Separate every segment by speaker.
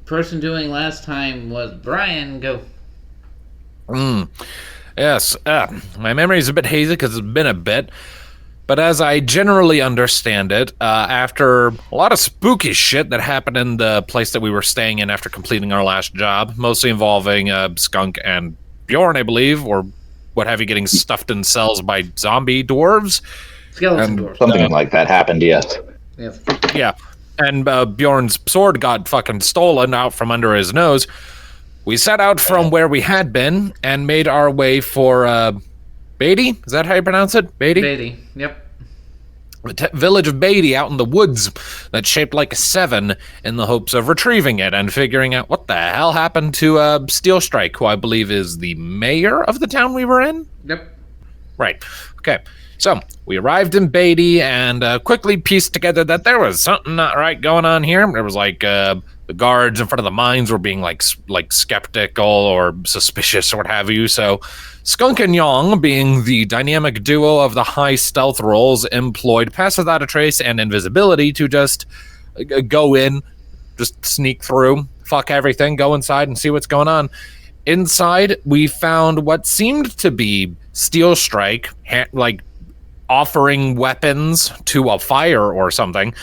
Speaker 1: person doing last time was Brian. Go.
Speaker 2: Yes, my memory is a bit hazy because it's been a bit. But as I generally understand it, after a lot of spooky shit that happened in the place that we were staying in after completing our last job, mostly involving Skunk and Bjorn, I believe, or what have you, getting stuffed in cells by zombie dwarves.
Speaker 1: Skeleton dwarves.
Speaker 3: Something like that happened, yes.
Speaker 1: Yes.
Speaker 2: Yeah. And Bjorn's sword got fucking stolen out from under his nose. We set out from where we had been and made our way for Beatty? Is that how you pronounce it? Beatty?
Speaker 1: Beatty. Yep.
Speaker 2: The village of Beatty out in the woods that's shaped like a 7 in the hopes of retrieving it and figuring out what the hell happened to Steel Strike, who I believe is the mayor of the town we were in?
Speaker 1: Yep.
Speaker 2: Right. Okay. So we arrived in Beatty and quickly pieced together that there was something not right going on here. There was like the guards in front of the mines were being like skeptical or suspicious or what have you. So Skunk and Yong, being the dynamic duo of the high stealth roles, employed Pass Without a Trace and Invisibility to just go in, just sneak through, fuck everything, go inside and see what's going on. Inside, we found what seemed to be Steel Strike, like offering weapons to a fire or something.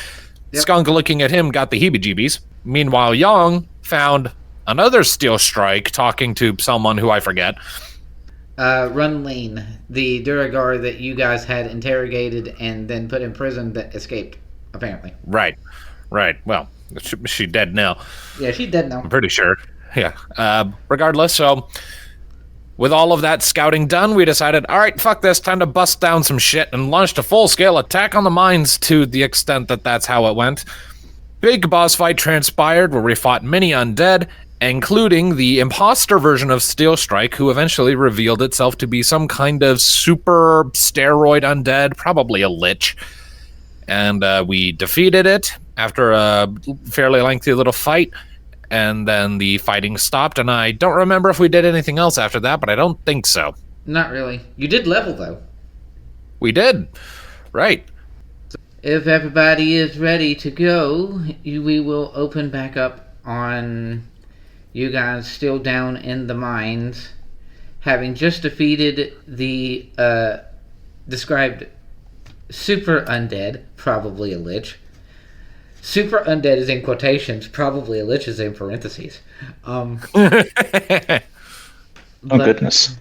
Speaker 2: Yep. Skunk, looking at him, got the heebie-jeebies. Meanwhile, Yong found another Steel Strike talking to someone who I forget.
Speaker 1: Runlane, the Duragar that you guys had interrogated and then put in prison that escaped, apparently.
Speaker 2: Right. Well, she's dead now.
Speaker 1: Yeah, she's dead now.
Speaker 2: I'm pretty sure. Yeah. Regardless, so with all of that scouting done, we decided, all right, fuck this, time to bust down some shit, and launched a full-scale attack on the mines to the extent that that's how it went. Big boss fight transpired where we fought many undead, including the imposter version of Steel Strike, who eventually revealed itself to be some kind of super steroid undead, probably a lich. And we defeated it after a fairly lengthy little fight, and then the fighting stopped, and I don't remember if we did anything else after that, but I don't think so.
Speaker 1: Not really. You did level, though.
Speaker 2: We did. Right.
Speaker 1: If everybody is ready to go, we will open back up on you guys still down in the mines, having just defeated the described super undead, probably a lich. Super undead is in quotations, probably a lich is in parentheses.
Speaker 3: Oh, goodness.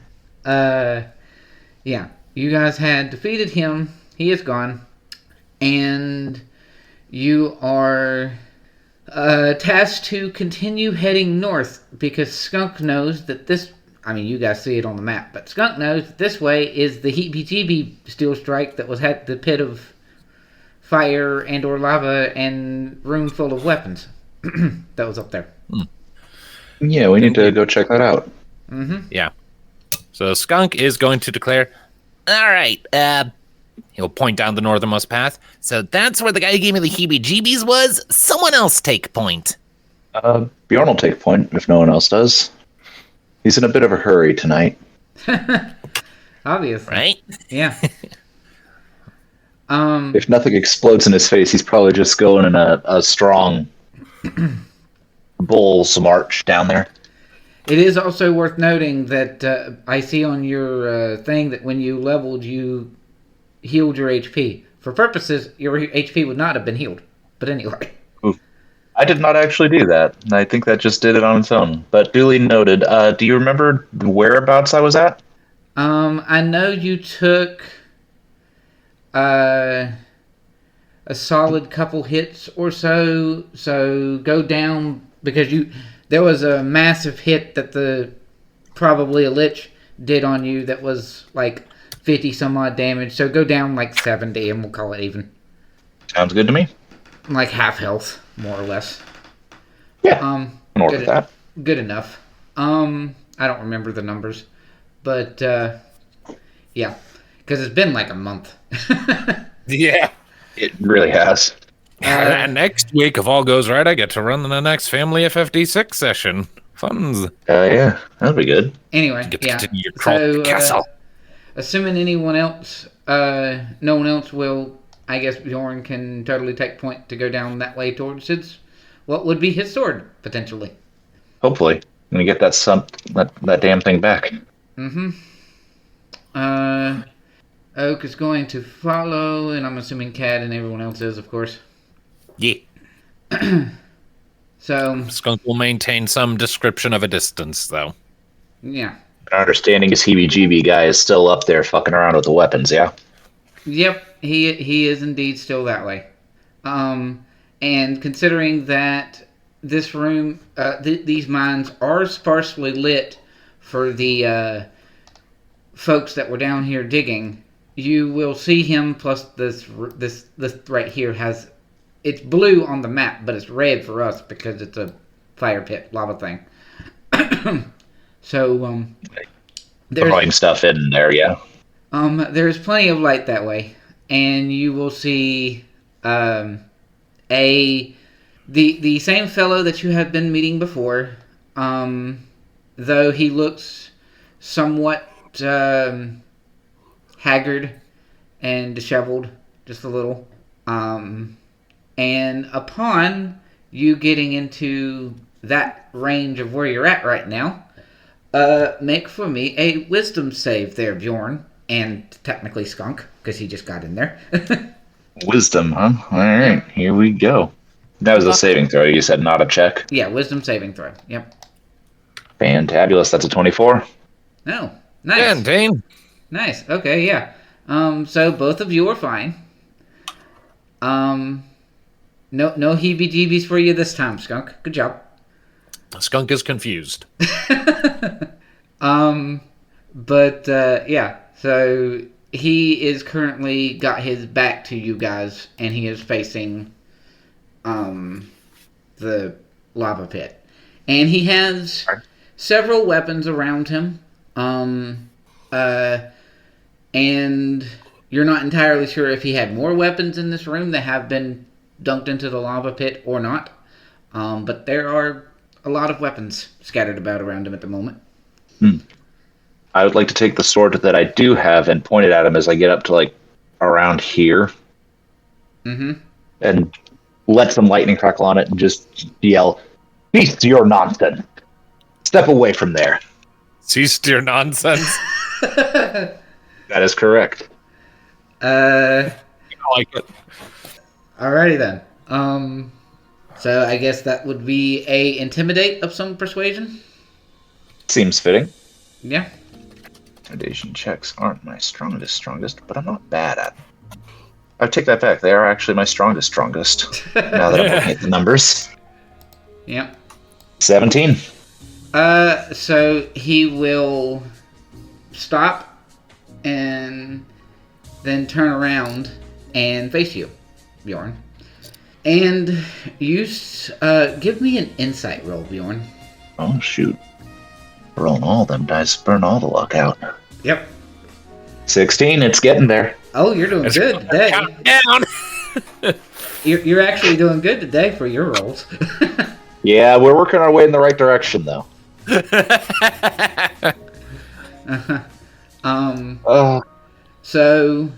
Speaker 1: Yeah, you guys had defeated him. He is gone. And you are tasked to continue heading north because Skunk knows that this... I mean, you guys see it on the map, but Skunk knows that this way is the heebie-jeebie Steel Strike that was at the pit of fire and or lava and room full of weapons that was up there.
Speaker 3: Yeah, we need to go check that out.
Speaker 1: Mm-hmm.
Speaker 2: Yeah. So Skunk is going to declare, all right, he'll point down the northernmost path. So that's where the guy who gave me the heebie-jeebies was? Someone else take point.
Speaker 3: Bjorn will take point if no one else does. He's in a bit of a hurry tonight.
Speaker 1: Obviously.
Speaker 2: Right?
Speaker 1: Yeah.
Speaker 3: If nothing explodes in his face, he's probably just going in a strong bull's march down there.
Speaker 1: It is also worth noting that I see on your thing that when you leveled, you healed your HP. For purposes, your HP would not have been healed. But anyway.
Speaker 3: I did not actually do that. I think that just did it on its own. But duly noted. Do you remember the whereabouts I was at?
Speaker 1: I know you took a solid couple hits or so. So go down because there was a massive hit that probably a lich did on you that was like 50 some odd damage. So go down like 70 and we'll call it even.
Speaker 3: Sounds good to me.
Speaker 1: Like half health, more or less.
Speaker 3: Yeah. I'm with that.
Speaker 1: Good enough. I don't remember the numbers, but yeah, because it's been like a month.
Speaker 2: Yeah,
Speaker 3: it really has.
Speaker 2: And next week, if all goes right, I get to run the next Family FFD6 session. Funds.
Speaker 3: Yeah, that'll be good.
Speaker 1: Anyway,
Speaker 2: get to
Speaker 1: yeah.
Speaker 2: continue your crawl to the castle.
Speaker 1: Assuming anyone else, no one else will. I guess Bjorn can totally take point to go down that way towards his what would be his sword, potentially.
Speaker 3: Hopefully. I'm gonna get that damn thing back.
Speaker 1: Mm-hmm. Oak is going to follow, and I'm assuming Cat and everyone else is, of course.
Speaker 2: Yeah.
Speaker 1: So,
Speaker 2: Skunk will maintain some description of a distance, though.
Speaker 1: yeah.
Speaker 3: Our understanding is heebie-jeebie guy is still up there fucking around with the weapons, yeah?
Speaker 1: Yep, he is indeed still that way. And considering that this room, these mines are sparsely lit for the folks that were down here digging, you will see him. Plus, this right here has, it's blue on the map, but it's red for us because it's a fire pit lava thing. So
Speaker 3: Throwing stuff in there, yeah.
Speaker 1: There's plenty of light that way, and you will see the same fellow that you have been meeting before, though he looks somewhat haggard and disheveled, just a little. And upon you getting into that range of where you're at right now, make for me a wisdom save there, Bjorn. And technically Skunk, because he just got in there.
Speaker 3: Wisdom, huh? Alright, here we go. That was a saving throw, you said, not a check.
Speaker 1: Yeah, wisdom saving throw. Yep.
Speaker 3: Fantabulous, that's a 24.
Speaker 1: Oh, nice.
Speaker 2: Dane.
Speaker 1: Nice. Okay, yeah. So both of you are fine. No heebie-jeebies for you this time, Skunk. Good job.
Speaker 2: Skunk is confused.
Speaker 1: But yeah. So he is currently got his back to you guys, and he is facing the lava pit, and he has several weapons around him. And you're not entirely sure if he had more weapons in this room that have been dunked into the lava pit or not. But there are a lot of weapons scattered about around him at the moment.
Speaker 3: I would like to take the sword that I do have and point it at him as I get up to, like, around here.
Speaker 1: Mm-hmm.
Speaker 3: And let some lightning crackle on it and just yell, "Cease your nonsense! Step away from there!"
Speaker 2: Cease your nonsense.
Speaker 3: That is correct.
Speaker 2: I like it.
Speaker 1: Alrighty then. So I guess that would be a intimidate of some persuasion?
Speaker 3: Seems fitting.
Speaker 1: Yeah.
Speaker 3: Intimidation checks aren't my strongest, but I'm not bad at them. I take that back. They are actually my strongest. Now that I'm looking at the numbers.
Speaker 1: Yep.
Speaker 3: 17.
Speaker 1: So he will stop and then turn around and face you, Bjorn. And you give me an insight roll, Bjorn.
Speaker 3: Oh, shoot. Rolling all them dice, burn all the luck out.
Speaker 1: Yep.
Speaker 3: 16, it's getting there.
Speaker 1: Oh, you're doing good today.
Speaker 2: Down.
Speaker 1: You're actually doing good today for your rolls.
Speaker 3: Yeah, we're working our way in the right direction, though.
Speaker 1: So,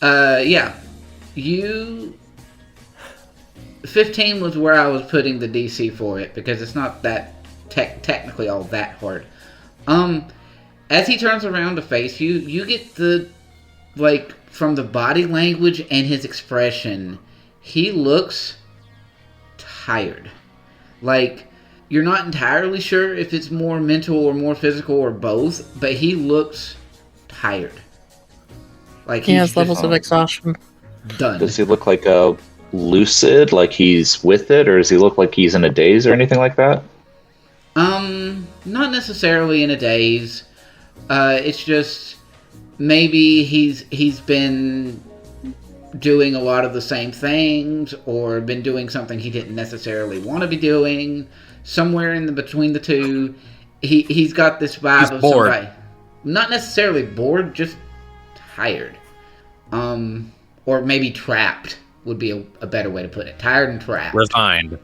Speaker 1: yeah. 15 was where I was putting the DC for it, because it's not that technically all that hard. As he turns around to face you, you get the, like, from the body language and his expression, he looks tired. Like, you're not entirely sure if it's more mental or more physical or both, but he looks tired. Like
Speaker 4: he has levels of exhaustion.
Speaker 1: Done.
Speaker 3: Does he look like a lucid, like he's with it, or does he look like he's in a daze or anything like that?
Speaker 1: Not necessarily in a daze. It's just maybe he's been doing a lot of the same things, or been doing something he didn't necessarily want to be doing. Somewhere in between the two, he's got this vibe of
Speaker 2: bored.
Speaker 1: somebody, not necessarily bored, just tired. Or maybe trapped would be a better way to put it. Tired and trapped.
Speaker 2: Resigned.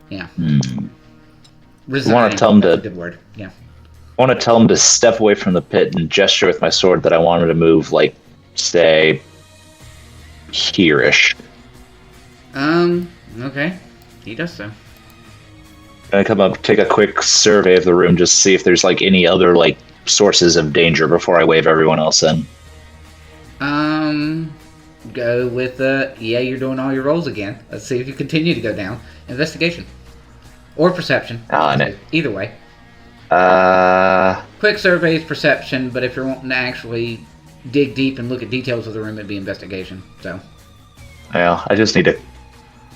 Speaker 1: Yeah.
Speaker 3: I want to tell him
Speaker 1: That's a good word. Yeah.
Speaker 3: I want to tell him to step away from the pit and gesture with my sword that I want him to move, like, say, here-ish.
Speaker 1: Okay. He does so.
Speaker 3: gonna come up, take a quick survey of the room, just see if there's like any other like sources of danger before I wave everyone else in.
Speaker 1: Go with you're doing all your rolls again. Let's see if you continue to go down. Investigation. Or perception. Either way. Quick survey is perception, but if you're wanting to actually dig deep and look at details of the room, it'd be investigation. So.
Speaker 3: Well, I just need to. I'm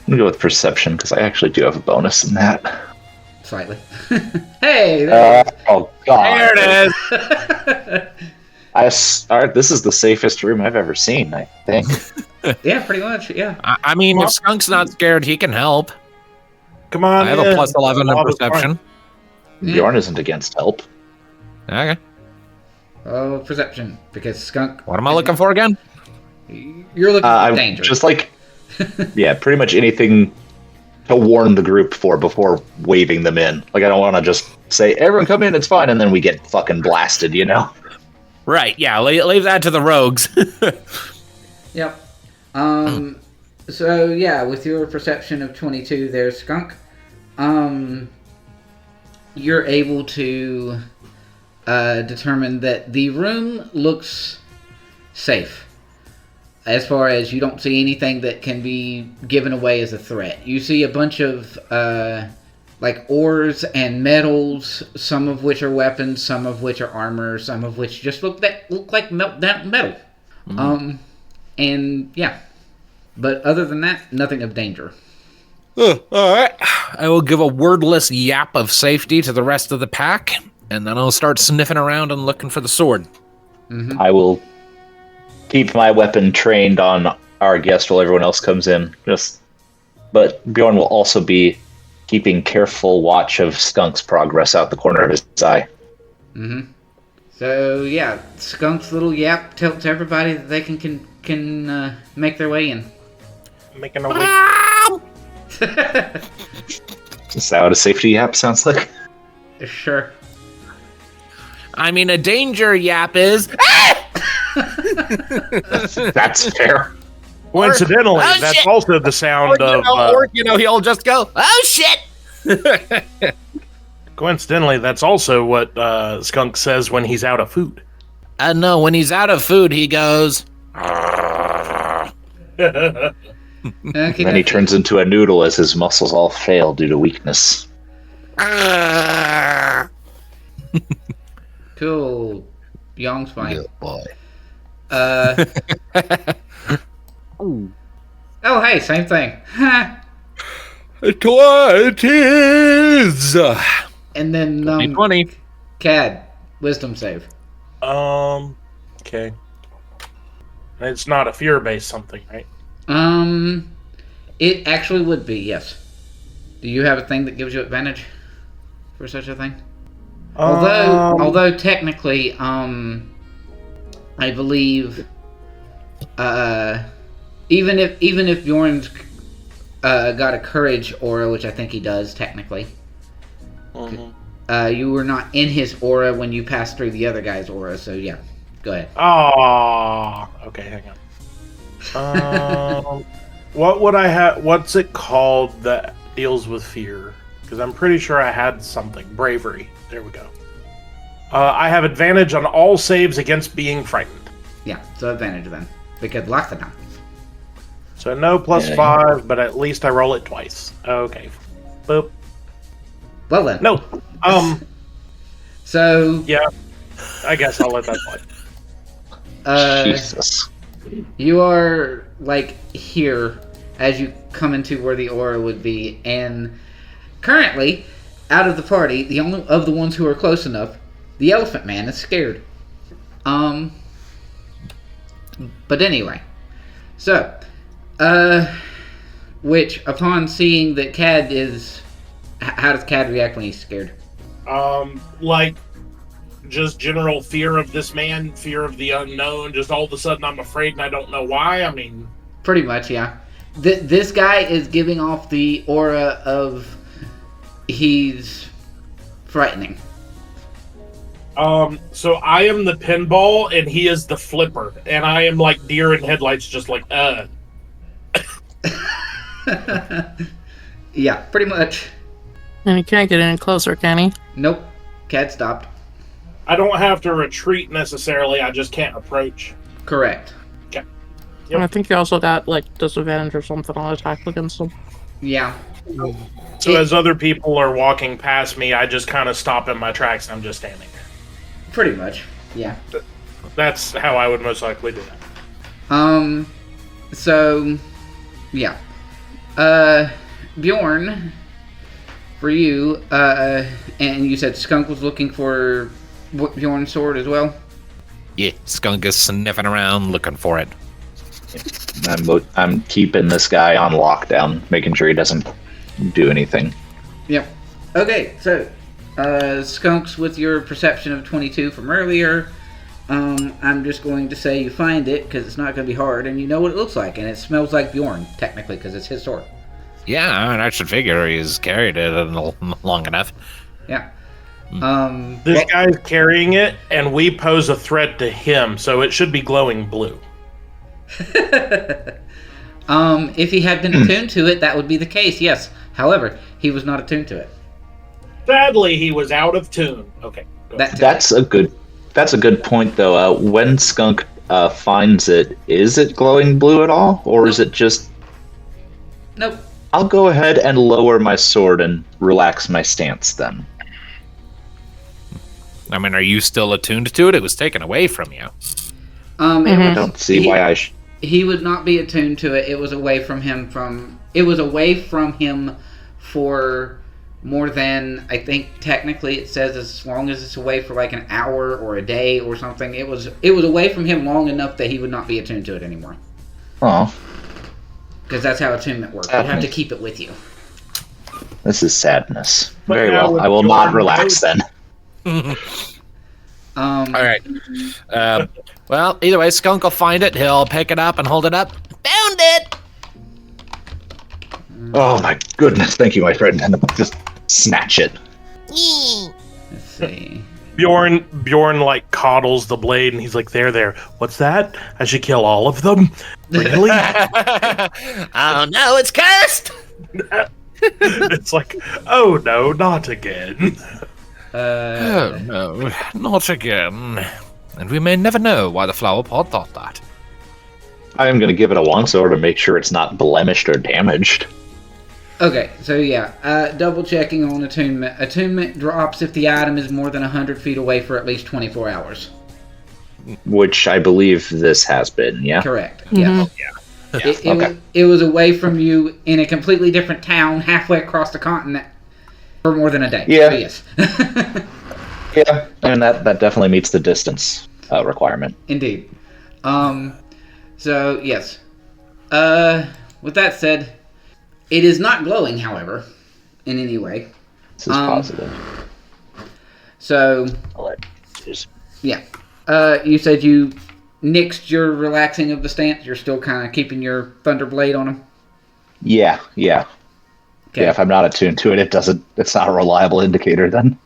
Speaker 3: gonna go with perception because I actually do have a bonus in that.
Speaker 1: Slightly. Hey! There
Speaker 3: oh God!
Speaker 2: There it is.
Speaker 3: This is the safest room I've ever seen. I think.
Speaker 1: Yeah, pretty much. Yeah.
Speaker 2: I mean, if Skunk's not scared, he can help.
Speaker 4: Come on.
Speaker 2: I have a plus 11 in perception.
Speaker 3: Bjorn isn't against help.
Speaker 2: Okay.
Speaker 1: Oh, perception, because Skunk.
Speaker 2: What am I looking for again?
Speaker 1: You're looking for danger.
Speaker 3: Just like, yeah, pretty much anything to warn the group before waving them in. Like, I don't want to just say, everyone come in, it's fine, and then we get fucking blasted, you know?
Speaker 2: Right, yeah, leave that to the rogues.
Speaker 1: Yep. So, yeah, with your perception of 22 there, Skunk, you're able to determine that the room looks safe. As far as you don't see anything that can be given away as a threat. You see a bunch of like ores and metals, some of which are weapons, some of which are armor, some of which just look like meltdown metal. Mm-hmm. And yeah. But other than that, nothing of danger.
Speaker 2: All right. I will give a wordless yap of safety to the rest of the pack, and then I'll start sniffing around and looking for the sword.
Speaker 1: Mm-hmm.
Speaker 3: I will keep my weapon trained on our guest while everyone else comes in. But Bjorn will also be keeping careful watch of Skunk's progress out the corner of his eye.
Speaker 1: Mm-hmm. So yeah, Skunk's little yap tells everybody that they can make their way in.
Speaker 4: Making a way.
Speaker 3: Is that what a safety yap sounds like?
Speaker 1: Sure.
Speaker 2: I mean, a danger yap is.
Speaker 3: That's fair.
Speaker 4: Coincidentally, that's
Speaker 2: shit.
Speaker 4: also the sound of.
Speaker 2: He'll just go, oh shit!
Speaker 4: Coincidentally, that's also what Skunk says when he's out of food.
Speaker 2: No, when he's out of food, he goes.
Speaker 1: Okay,
Speaker 3: Then he turns into a noodle as his muscles all fail due to weakness.
Speaker 1: Cool. Young's fine.
Speaker 2: Good boy.
Speaker 1: Oh, hey, same thing.
Speaker 2: It is.
Speaker 1: And then
Speaker 2: 20.
Speaker 1: Cad, wisdom save.
Speaker 4: Okay. It's not a fear-based something, right?
Speaker 1: It actually would be, yes. Do you have a thing that gives you advantage for such a thing? Although technically, I believe, even if Bjorn's got a courage aura, which I think he does technically, you were not in his aura when you passed through the other guy's aura. So yeah, go ahead.
Speaker 4: Oh, okay, hang on. What would I have? What's it called that deals with fear? Because I'm pretty sure I had something. Bravery. There we go. I have advantage on all saves against being frightened.
Speaker 1: Yeah, so advantage then, because lots of them.
Speaker 4: So no plus 5, but at least I roll it twice. Okay. Boop.
Speaker 1: Well then.
Speaker 4: No.
Speaker 1: So.
Speaker 4: Yeah. I guess I'll let that play.
Speaker 3: Jesus.
Speaker 1: You are like here as you come into where the aura would be, and currently, out of the party, the only of the ones who are close enough, the elephant man is scared. But anyway, so, which upon seeing that Cad is, how does Cad react when he's scared?
Speaker 4: Like, just general fear of this man, fear of the unknown, just all of a sudden I'm afraid and I don't know why, I mean...
Speaker 1: Pretty much, yeah. This guy is giving off the aura of he's frightening.
Speaker 4: So I am the pinball and he is the flipper, and I am like deer in headlights, just like,
Speaker 1: Yeah, pretty much.
Speaker 5: And he can't get any closer, can he?
Speaker 1: Nope. Cat stopped.
Speaker 4: I don't have to retreat necessarily. I just can't approach.
Speaker 1: Correct.
Speaker 4: Yep.
Speaker 5: And I think he also got, like, disadvantage or something on attack against him.
Speaker 1: Yeah.
Speaker 4: So as other people are walking past me, I just kind of stop in my tracks and I'm just standing there.
Speaker 1: Pretty much. Yeah.
Speaker 4: That's how I would most likely do that.
Speaker 1: So, yeah. Bjorn, for you, and you said Skunk was looking for Bjorn's sword as well?
Speaker 2: Yeah, Skunk is sniffing around looking for it.
Speaker 3: I'm keeping this guy on lockdown, making sure he doesn't do anything.
Speaker 1: Yep. Okay, so, Skunks, with your perception of 22 from earlier, I'm just going to say you find it, because it's not going to be hard, and you know what it looks like, and it smells like Bjorn, technically, because it's his sword.
Speaker 2: Yeah, I mean, I should figure he's carried it long enough.
Speaker 1: Yeah.
Speaker 4: This guy's carrying it, and we pose a threat to him, so it should be glowing blue.
Speaker 1: If he had been attuned to it, that would be the case, yes. However, he was not attuned to it.
Speaker 4: Sadly, he was out of tune. Okay. Go ahead.
Speaker 3: That's a good point, though. When Skunk finds it, is it glowing blue at all, or is it just?
Speaker 1: Nope.
Speaker 3: I'll go ahead and lower my sword and relax my stance then.
Speaker 2: I mean, are you still attuned to it? It was taken away from you.
Speaker 3: I don't see why I should.
Speaker 1: He would not be attuned to it. It was away from him for more than, I think technically it says as long as it's away for like an hour or a day or something. It was away from him long enough that he would not be attuned to it anymore.
Speaker 3: Oh.
Speaker 1: Because that's how attunement works. You have to keep it with you.
Speaker 3: This is sadness.
Speaker 4: But
Speaker 3: Very
Speaker 4: now
Speaker 3: well.
Speaker 4: with
Speaker 3: I will
Speaker 4: your
Speaker 3: not relax then.
Speaker 2: All right. Well, either way, Skunk will find it. He'll pick it up and hold it up. Found it!
Speaker 3: Oh my goodness, thank you, my friend. And just snatch it.
Speaker 1: Let's see.
Speaker 4: Bjorn like coddles the blade, and he's like, there. What's that? I should kill all of them? Really?
Speaker 2: Oh no, it's cursed!
Speaker 4: It's like, oh no, not again.
Speaker 2: Oh no, not again. And we may never know why the flower pot thought that.
Speaker 3: I am going to give it a once over to make sure it's not blemished or damaged.
Speaker 1: Okay, so yeah, double checking on attunement. Attunement drops if the item is more than 100 feet away for at least 24 hours.
Speaker 3: Which I believe this has been, yeah?
Speaker 1: Correct, yes.
Speaker 3: Okay.
Speaker 1: It was away from you in a completely different town halfway across the continent for more than a day.
Speaker 3: Yeah.
Speaker 1: So yes.
Speaker 3: Yeah, and that definitely meets the distance requirement.
Speaker 1: Indeed. So, yes. With that said, it is not glowing, however, in any way.
Speaker 3: This is positive.
Speaker 1: So, yeah. You said you nixed your relaxing of the stance. You're still kind of keeping your Thunderblade on him?
Speaker 3: Yeah.
Speaker 1: Okay.
Speaker 3: Yeah, if I'm not attuned to it, it's not a reliable indicator then.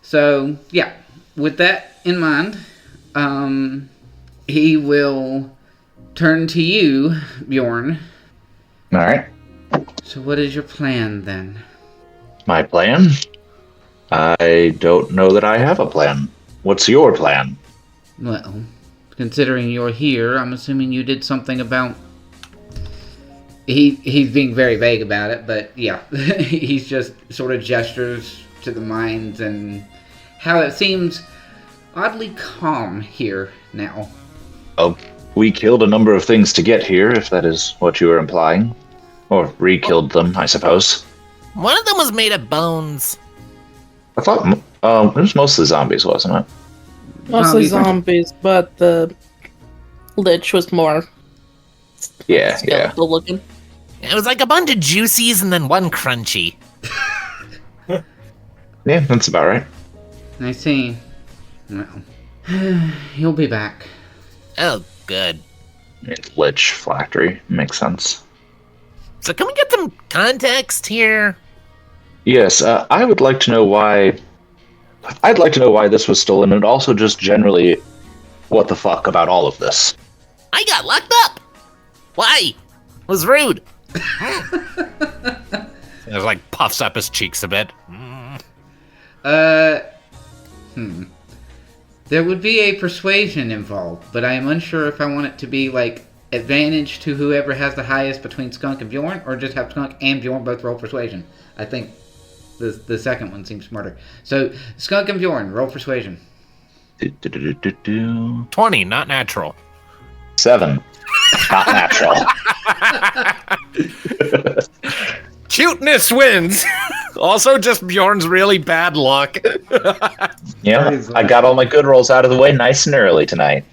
Speaker 1: So, yeah. With that in mind, he will turn to you, Bjorn.
Speaker 3: Alright.
Speaker 1: So what is your plan, then?
Speaker 3: My plan? I don't know that I have a plan. What's your plan?
Speaker 1: Well, considering you're here, I'm assuming you did something about... He's being very vague about it, but yeah. He's just sort of gestures to the mines and how it seems oddly calm here now.
Speaker 3: Oh, we killed a number of things to get here, if that is what you were implying. Or re-killed them, I suppose.
Speaker 2: One of them was made of bones.
Speaker 3: I thought it was mostly zombies, wasn't it?
Speaker 5: Mostly zombies, but the Lich was more skeletal looking.
Speaker 2: It was like a bunch of juicies and then one crunchy.
Speaker 3: Yeah, that's about right.
Speaker 1: I see. Well, you'll be back.
Speaker 2: Oh, good.
Speaker 3: It's Lich Phylactery. Makes sense.
Speaker 2: So can we get some context here?
Speaker 3: Yes, I would like to know why... I'd like to know why this was stolen, and also just generally what the fuck about all of this.
Speaker 2: I got locked up. Why? It was rude. There's like puffs up his cheeks a bit.
Speaker 1: There would be a persuasion involved, but I am unsure if I want it to be like advantage to whoever has the highest between Skunk and Bjorn, or just have Skunk and Bjorn both roll persuasion. I think the second one seems smarter. So Skunk and Bjorn roll persuasion.
Speaker 2: 20, not natural.
Speaker 3: 7. Not natural.
Speaker 2: Cuteness wins. Also, just Bjorn's really bad luck.
Speaker 3: Yeah, I got all my good rolls out of the way nice and early tonight.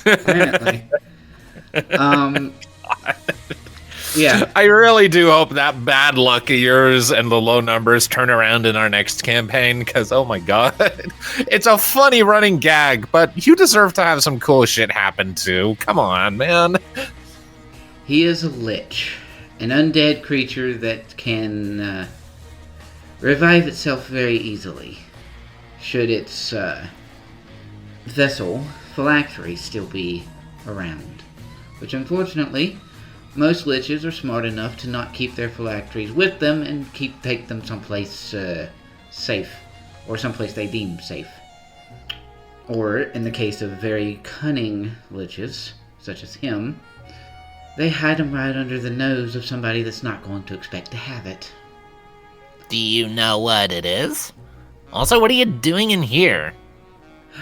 Speaker 1: Apparently. Yeah.
Speaker 2: I really do hope that bad luck of yours and the low numbers turn around in our next campaign, because, oh my god. It's a funny running gag, but you deserve to have some cool shit happen too. Come on, man.
Speaker 1: He is a lich, an undead creature that can revive itself very easily, should its vessel, phylactery, still be around. Which, unfortunately, most liches are smart enough to not keep their phylacteries with them and take them someplace safe, or someplace they deem safe. Or, in the case of very cunning liches, such as him, they hide them right under the nose of somebody that's not going to expect to have it.
Speaker 6: Do you know what it is? Also, what are you doing in here?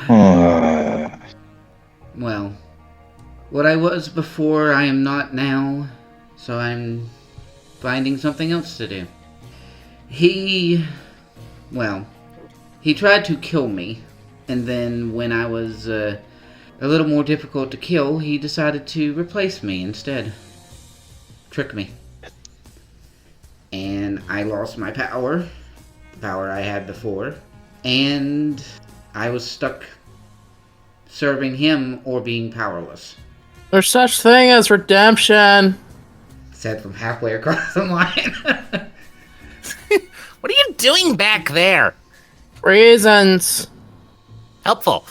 Speaker 1: Well, what I was before, I am not now, so I'm finding something else to do. He tried to kill me, and then when I was a little more difficult to kill, he decided to replace me instead. Trick me. And I lost my power, the power I had before, and I was stuck serving him or being powerless.
Speaker 5: There's such thing as redemption.
Speaker 1: Said from halfway across the line.
Speaker 6: What are you doing back there?
Speaker 5: Reasons.
Speaker 6: Helpful.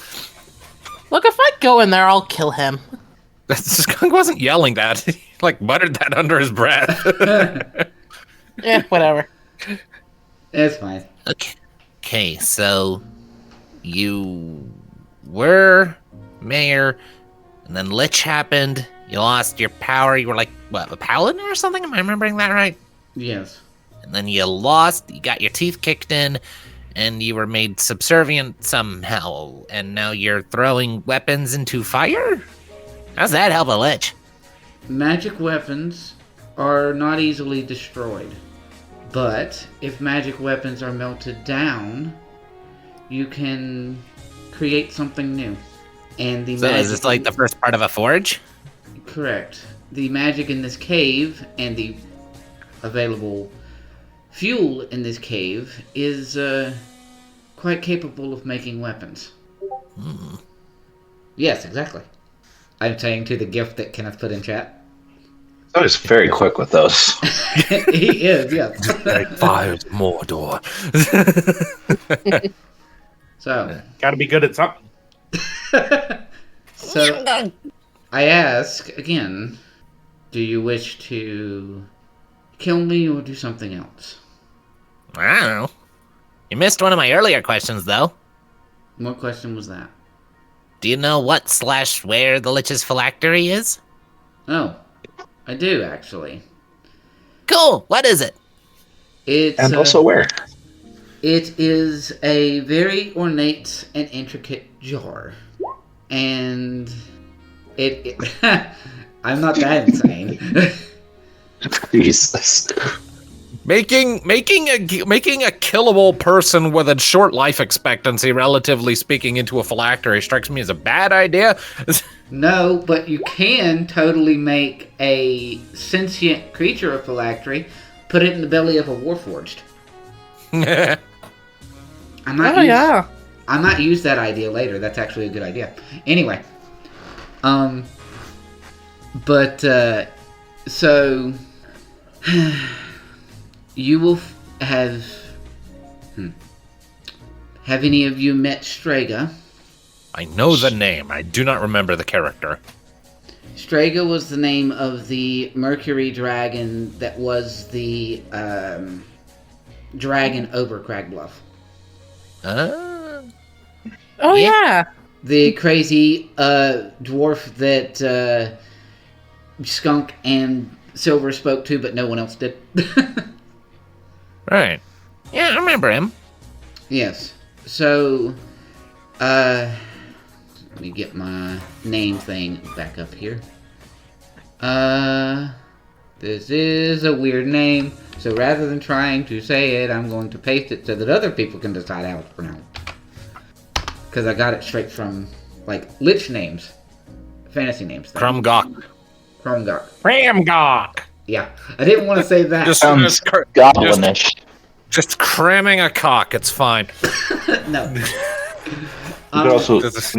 Speaker 5: Look, if I go in there, I'll kill him.
Speaker 2: Skunk wasn't yelling that. He like muttered that under his breath.
Speaker 5: Yeah, whatever.
Speaker 1: It's fine.
Speaker 6: Okay, so you were mayor, and then Lich happened. You lost your power. You were like, what, a paladin or something? Am I remembering that right?
Speaker 1: Yes.
Speaker 6: And then you lost. You got your teeth kicked in, and you were made subservient somehow. And now you're throwing weapons into fire? How's that help a Lich?
Speaker 1: Magic weapons are not easily destroyed. But if magic weapons are melted down, you can create something new. And the
Speaker 6: So is this like the first part of a forge?
Speaker 1: Correct. The magic in this cave and the available fuel in this cave is quite capable of making weapons. Yes, exactly. I'm saying to the gift that Kenneth put in chat.
Speaker 3: I was very quick with those.
Speaker 1: He is, yes.
Speaker 2: Like fire to Mordor.
Speaker 1: So,
Speaker 4: Gotta be good at something.
Speaker 1: so I ask again, do you wish to kill me or do something else?
Speaker 6: I don't know. You missed one of my earlier questions, though.
Speaker 1: What question was that?
Speaker 6: Do you know what/where the Lich's phylactery is?
Speaker 1: Oh, I do actually.
Speaker 6: Cool. What is it?
Speaker 1: It's
Speaker 3: And also where?
Speaker 1: It is a very ornate and intricate jar. And it I'm not that insane.
Speaker 3: Jesus.
Speaker 2: Making a killable person with a short life expectancy, relatively speaking, into a phylactery strikes me as a bad idea.
Speaker 1: No, but you can totally make a sentient creature a phylactery, put it in the belly of a warforged. I might use that idea later. That's actually a good idea. Anyway, so you will have any of you met Strega?
Speaker 2: I know the name. I do not remember the character.
Speaker 1: Strega was the name of the Mercury dragon that was the dragon over Cragbluff.
Speaker 5: Oh
Speaker 6: Yeah.
Speaker 5: yeah.
Speaker 1: The crazy dwarf that Skunk and Silver spoke to, but no one else did.
Speaker 6: Right. Yeah, I remember him.
Speaker 1: Yes. So, let me get my name thing back up here. This is a weird name, so rather than trying to say it, I'm going to paste it so that other people can decide how it's pronounced. Because I got it straight from, like, Lich names. Fantasy names.
Speaker 2: Krumgok.
Speaker 1: Krumgok.
Speaker 2: Kramgok.
Speaker 1: Yeah. I didn't want to say that.
Speaker 2: Just,
Speaker 3: Sounds
Speaker 2: just,
Speaker 3: goblinish.
Speaker 2: just cramming a cock. It's fine.
Speaker 1: No.
Speaker 3: We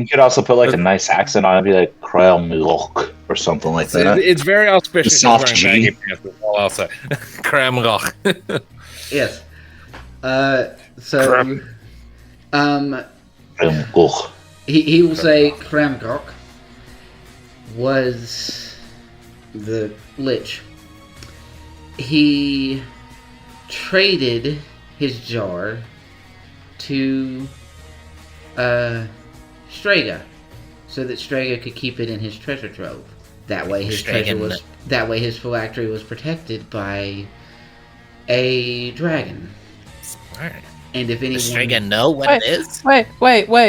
Speaker 3: could also put like a nice accent on it, and be like Krumgok or something like that.
Speaker 2: It's very auspicious.
Speaker 3: Soft
Speaker 2: He's wearing
Speaker 3: G.
Speaker 2: baggy pants, is all I'll say. Kramgok.
Speaker 1: Yes. So,
Speaker 3: Krumgok.
Speaker 1: he will say Kramgok was the Lich. He traded his jar to Strega, so that Strega could keep it in his treasure trove. That way his his phylactery was protected by a dragon.
Speaker 6: Smart.
Speaker 1: And if anyone,
Speaker 6: Does Strega know what it is?
Speaker 5: Wait.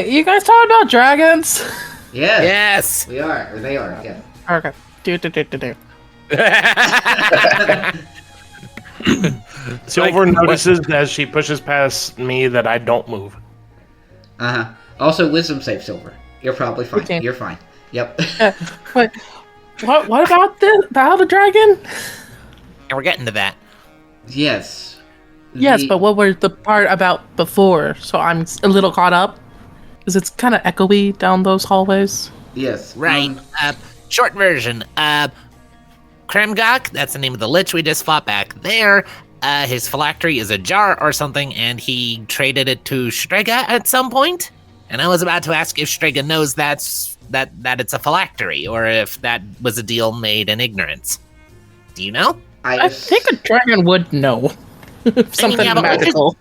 Speaker 5: You guys talking about dragons?
Speaker 1: yes,
Speaker 6: Yes.
Speaker 1: we are, or they are, yeah.
Speaker 5: Okay. Do.
Speaker 4: Silver notices as she pushes past me that I don't move.
Speaker 1: Uh-huh. Also, wisdom save, Silver. You're probably fine.
Speaker 5: Okay.
Speaker 1: You're fine. Yep.
Speaker 5: Wait. What about the other dragon?
Speaker 6: And we're getting to that.
Speaker 1: Yes.
Speaker 5: Yes,
Speaker 1: The-
Speaker 5: but what was the part about before? So I'm a little caught up. Because it's kind of echoey down those hallways.
Speaker 1: Yes.
Speaker 6: Right. Short version. Kremgok, that's the name of the lich we just fought back there. His phylactery is a jar or something, and he traded it to Strega at some point. And I was about to ask if Strega knows that it's a phylactery, or if that was a deal made in ignorance. Do you know?
Speaker 5: I think a dragon would know. Something
Speaker 6: yeah, but
Speaker 5: magical.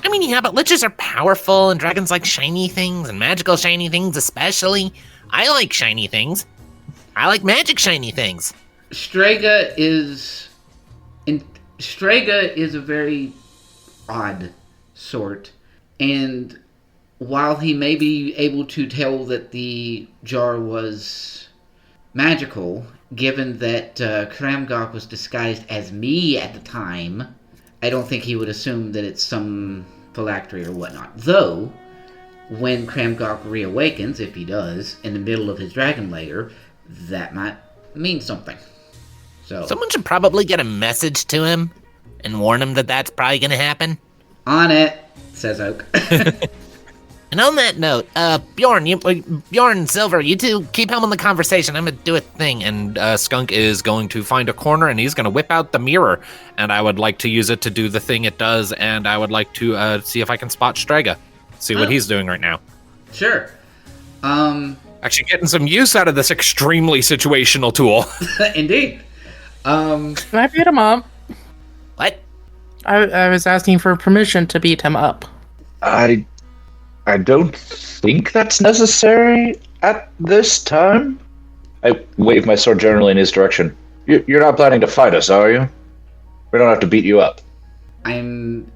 Speaker 6: Yeah, but liches are powerful, and dragons like shiny things, and magical shiny things especially. I like shiny things. I like magic shiny things.
Speaker 1: Strega is a very odd sort, and while he may be able to tell that the jar was magical, given that Kramgok was disguised as me at the time, I don't think he would assume that it's some phylactery or whatnot. Though, when Kramgok reawakens, if he does, in the middle of his dragon lair, that might mean something. So,
Speaker 6: Someone should probably get a message to him and warn him that that's probably going to happen.
Speaker 1: on it, says Oak.
Speaker 6: And on that note, Bjorn, Silver, you two keep helming the conversation. I'm gonna do a thing.
Speaker 2: And Skunk is going to find a corner, and he's going to whip out the mirror. And I would like to use it to do the thing it does, and I would like to see if I can spot Strega. See what he's doing right now.
Speaker 1: Sure.
Speaker 2: Actually getting some use out of this extremely situational tool.
Speaker 1: Indeed.
Speaker 5: Can I beat him up?
Speaker 6: What?
Speaker 5: I was asking for permission to beat him up.
Speaker 3: I don't think that's necessary at this time. I wave my sword generally in his direction. You're not planning to fight us, are you? We don't have to beat you up.
Speaker 1: I'm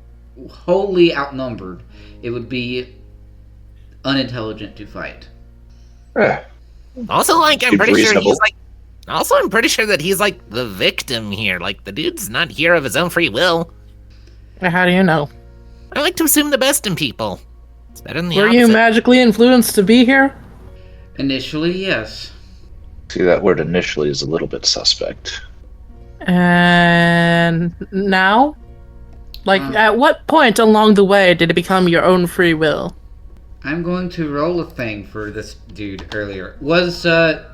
Speaker 1: wholly outnumbered. It would be unintelligent to fight.
Speaker 3: Eh,
Speaker 6: Also, like, I'm
Speaker 3: Seems
Speaker 6: pretty sure
Speaker 3: reasonable.
Speaker 6: he's like. Also, I'm pretty sure that he's like the victim here. Like, the dude's not here of his own free will.
Speaker 5: How do you know?
Speaker 6: I like to assume the best in people. It's better than the
Speaker 5: Were
Speaker 6: opposite.
Speaker 5: you magically influenced to be here?
Speaker 1: Initially, yes.
Speaker 3: See, that word initially is a little bit suspect.
Speaker 5: And now? Like, at what point along the way did it become your own free will?
Speaker 1: I'm going to roll a thing for this dude earlier. Was the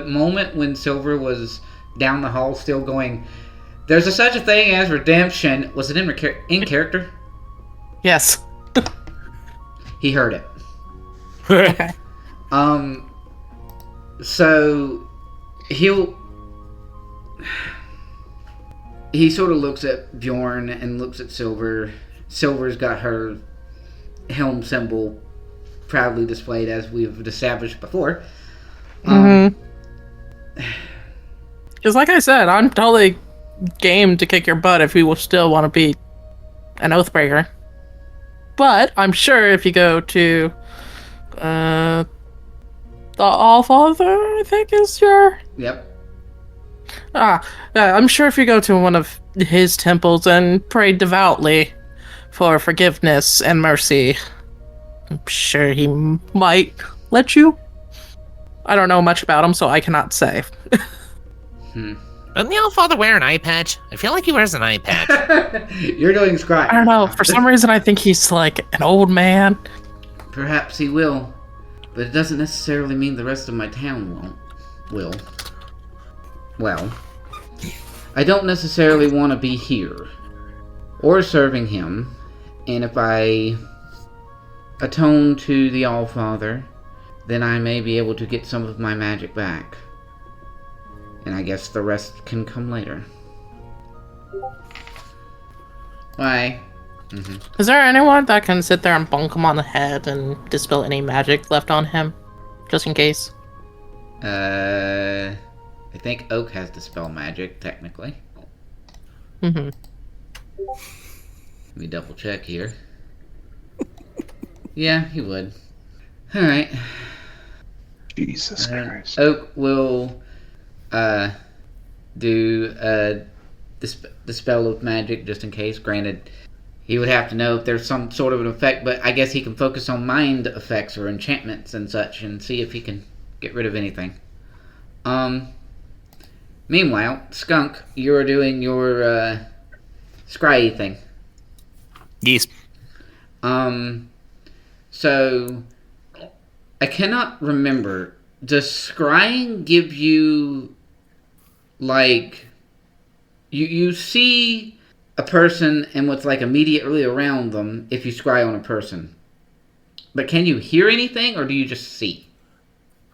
Speaker 1: moment when Silver was down the hall still going, there's such a thing as redemption, was it in character?
Speaker 5: Yes.
Speaker 1: He heard it.
Speaker 5: Okay.
Speaker 1: So he sort of looks at Bjorn and looks at Silver. Silver's got her helm symbol proudly displayed, as we've established before.
Speaker 5: Because like I said, I'm totally game to kick your butt if you will still want to be an Oathbreaker. But I'm sure if you go to the Allfather, I think is your...
Speaker 1: Yep.
Speaker 5: I'm sure if you go to one of his temples and pray devoutly for forgiveness and mercy, I'm sure he might let you. I don't know much about him, so I cannot say.
Speaker 6: Doesn't the Allfather wear an eye patch? I feel like he wears an eye patch.
Speaker 1: You're doing scrying.
Speaker 5: I don't know. For some reason, I think he's like an old man.
Speaker 1: Perhaps he will, but it doesn't necessarily mean the rest of my town will. Well, I don't necessarily want to be here or serving him, and if I atone to the Allfather, then I may be able to get some of my magic back. And I guess the rest can come later. Why?
Speaker 5: Is there anyone that can sit there and bonk him on the head and dispel any magic left on him? Just in case.
Speaker 1: I think Oak has dispel magic, technically. Let me double check here. Yeah, he would. Alright.
Speaker 3: Jesus Christ.
Speaker 1: Oak will do the spell of magic just in case. Granted, he would have to know if there's some sort of an effect, but I guess he can focus on mind effects or enchantments and such and see if he can get rid of anything. Meanwhile, Skunk, you're doing your scry thing.
Speaker 6: Yes.
Speaker 1: So I cannot remember. Does scrying give you, like, you see a person and what's like immediately around them if you scry on a person, but can you hear anything or do you just see?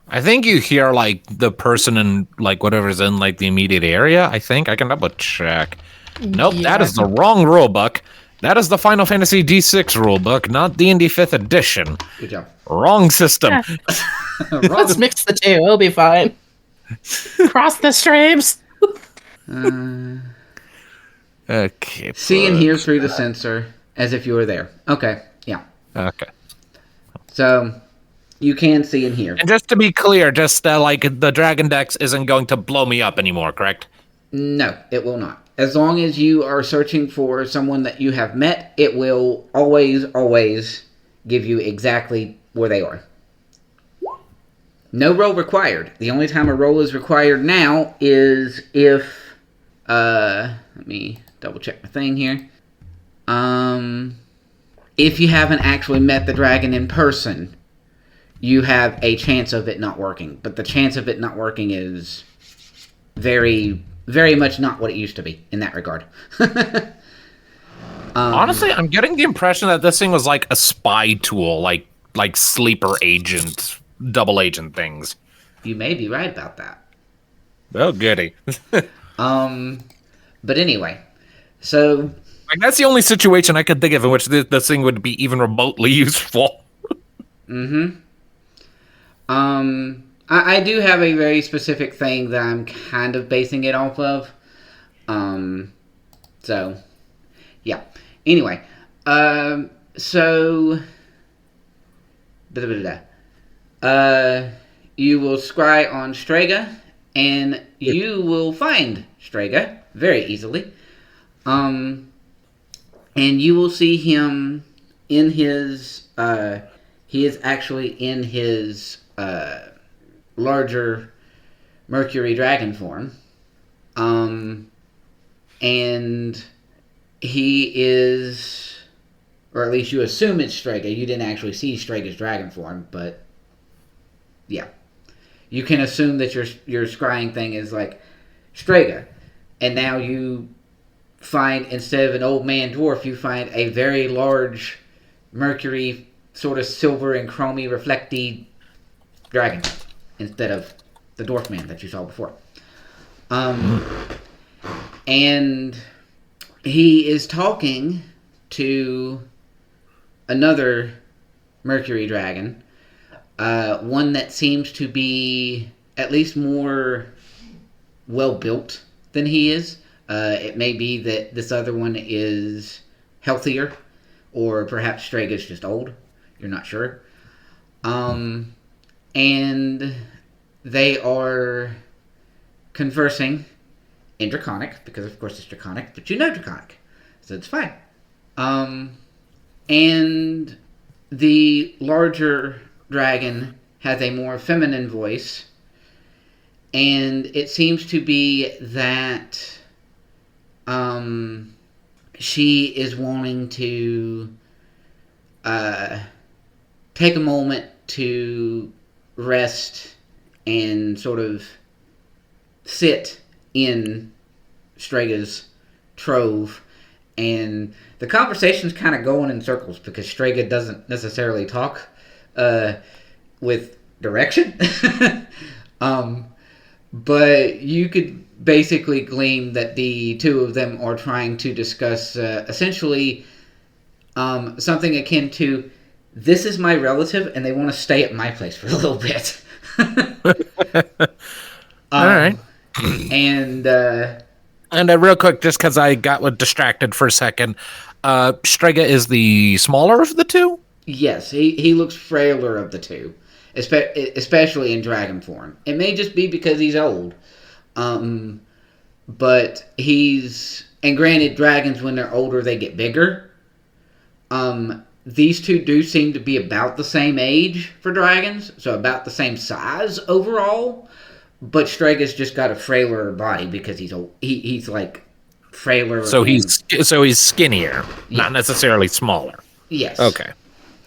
Speaker 2: I think you hear like the person and like whatever's in like the immediate area. I think I can double check. Nope,
Speaker 5: Yeah.
Speaker 2: that is the wrong rule book. That is the Final Fantasy D6 rule book, not D&D 5th edition.
Speaker 1: Good job.
Speaker 2: Wrong system.
Speaker 5: Let's mix the two. It'll be fine. Cross the streams.
Speaker 2: Okay.
Speaker 1: See and hear through the sensor as if you were there. Okay, yeah.
Speaker 2: Okay.
Speaker 1: So you can see and hear.
Speaker 2: And just to be clear, just like the Dragon Dex isn't going to blow me up anymore, correct?
Speaker 1: No, it will not. As long as you are searching for someone that you have met, it will always give you exactly where they are. No roll required. The only time a roll is required now is if... let me double check my thing here. If you haven't actually met the dragon in person, you have a chance of it not working. But the chance of it not working is very, very much not what it used to be in that regard.
Speaker 2: Honestly, I'm getting the impression that this thing was like a spy tool, like sleeper agent, double agent things.
Speaker 1: You may be right about that.
Speaker 2: Oh, goody.
Speaker 1: But anyway, so...
Speaker 2: Like, that's the only situation I could think of in which this thing would be even remotely useful.
Speaker 1: I do have a very specific thing that I'm kind of basing it off of. So, yeah. Anyway, so... you will scry on Strega, and you will find Strega very easily. And you will see him in his, he is actually in his, larger Mercury dragon form. And he is, or at least you assume it's Strega. You didn't actually see Strega's dragon form, but yeah. You can assume that your scrying thing is like Strega. And now you find, instead of an old man dwarf, you find a very large Mercury, sort of silver and chromy reflecty dragon instead of the dwarf man that you saw before. And he is talking to another Mercury dragon, one that seems to be at least more well-built than he is. It may be that this other one is healthier, or perhaps Straga's just old. You're not sure. And they are conversing in Draconic, because of course it's Draconic, but you know Draconic, so it's fine. And the larger dragon has a more feminine voice, and it seems to be that she is wanting to take a moment to rest and sort of sit in Straga's trove, and the conversation's kind of going in circles because Straga doesn't necessarily talk with direction. But you could basically glean that the two of them are trying to discuss essentially something akin to, this is my relative and they want to stay at my place for a little bit.
Speaker 2: All right.
Speaker 1: And
Speaker 2: real quick, just because I got distracted for a second, Strega is the smaller of the two?
Speaker 1: yes, he looks frailer of the two, especially in dragon form. It may just be because he's old. But and granted, dragons, when they're older, they get bigger. These two do seem to be about the same age for dragons, so about the same size overall. But Straga's just got a frailer body because he's old. He's like frailer.
Speaker 2: So he's skinnier,
Speaker 1: Yeah.
Speaker 2: not necessarily smaller.
Speaker 1: Yes.
Speaker 2: Okay.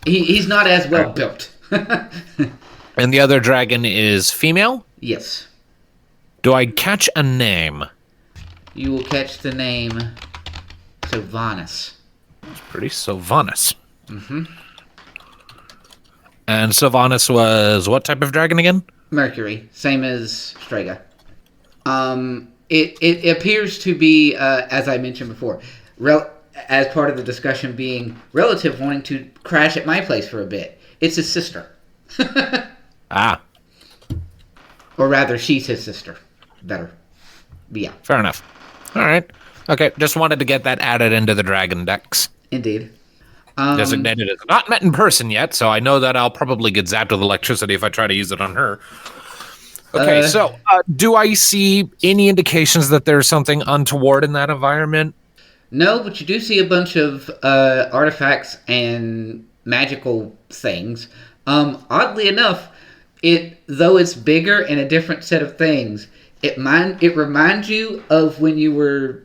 Speaker 1: He's not as well built.
Speaker 2: And the other dragon is female?
Speaker 1: Yes.
Speaker 2: Do I catch a name?
Speaker 1: You will catch the name Sylvanas.
Speaker 2: Pretty Sylvanas.
Speaker 1: Mm-hmm.
Speaker 2: And Sylvanas was what type of dragon again?
Speaker 1: Mercury, same as Strega. It appears to be, as I mentioned before, as part of the discussion being relative wanting to crash at my place for a bit. It's his sister.
Speaker 2: Ah,
Speaker 1: Or rather, she's his sister. Better. But yeah,
Speaker 2: fair enough. All right. Okay, just wanted to get that added into the dragon decks.
Speaker 1: indeed.
Speaker 2: Designated as not met in person yet, so I know that I'll probably get zapped with electricity if I try to use it on her. Okay, so do I see any indications that there's something untoward in that environment?
Speaker 1: No, but you do see a bunch of artifacts and magical things. Oddly enough, though it's bigger and a different set of things, it reminds you of no,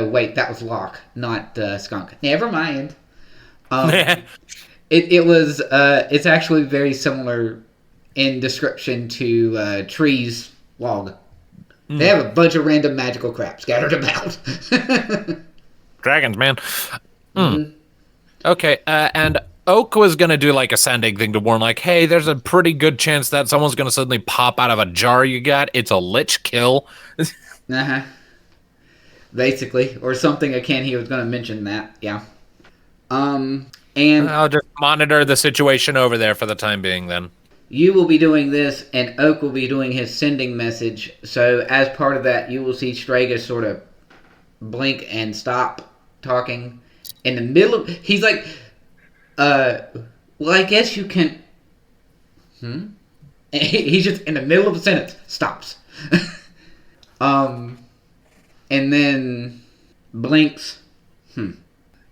Speaker 1: wait, that was Locke, not Skunk. Never mind. It's actually very similar in description to Tree's log. They have a bunch of random magical crap scattered about.
Speaker 2: Dragons, man. Okay, and Oak was going to do like a sending thing to warn, like, hey, there's a pretty good chance that someone's going to suddenly pop out of a jar you got. It's a lich kill.
Speaker 1: Uh-huh. Basically, or something akin. He was going to mention that, yeah. And
Speaker 2: I'll just monitor the situation over there for the time being then.
Speaker 1: you will be doing this, and Oak will be doing his sending message. So as part of that, you will see Strega sort of blink and stop talking in the middle of... He's like, well, I guess you can... He's just in the middle of a sentence. Stops. And then blinks.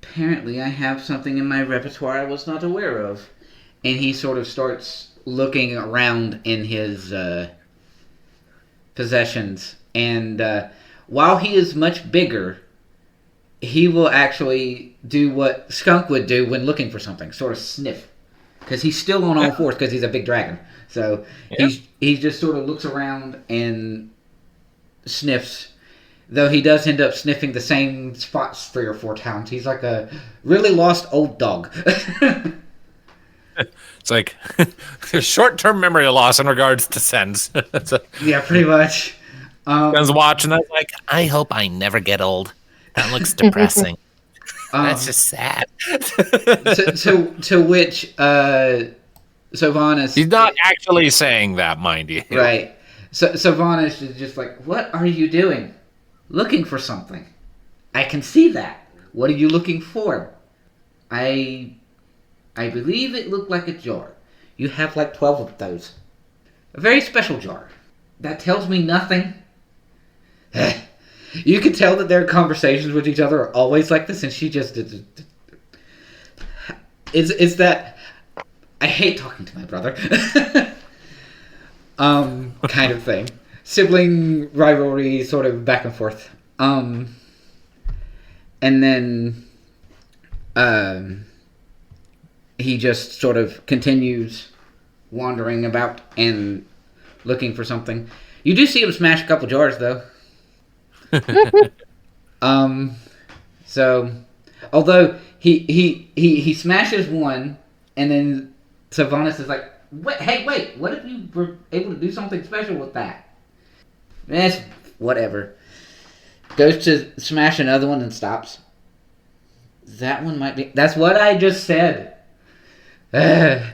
Speaker 1: Apparently I have something in my repertoire I was not aware of. And he sort of starts looking around in his possessions. And while he is much bigger, he will actually do what Skunk would do when looking for something. Sort of sniff. Because he's still on all fours because he's a big dragon. So he just sort of looks around and sniffs. Though he does end up sniffing the same spots 3 or 4 times. He's like a really lost old dog.
Speaker 2: It's like there's short-term memory loss in regards to Sens.
Speaker 1: Yeah, pretty much.
Speaker 2: Sens watching that like,
Speaker 6: I hope I never get old. That looks depressing. That's just sad.
Speaker 1: to which Sylvanas.
Speaker 2: He's not actually saying that, mind you.
Speaker 1: Right. So Sylvanas is just like, what are you doing? Looking for something. I can see that. What are you looking for? I believe it looked like a jar. You have like 12 of those. A very special jar. That tells me nothing. You can tell that their conversations with each other are always like this, and she just... It's that... I hate talking to my brother. Kind of thing. Sibling rivalry, sort of back and forth. And then... he just sort of continues wandering about and looking for something. You do see him smash a couple jars, though. So, although he smashes one, and then Sylvanas is like, wait, what if you were able to do something special with that? Whatever. Goes to smash another one and stops. That one might be... That's what I just said. Yeah.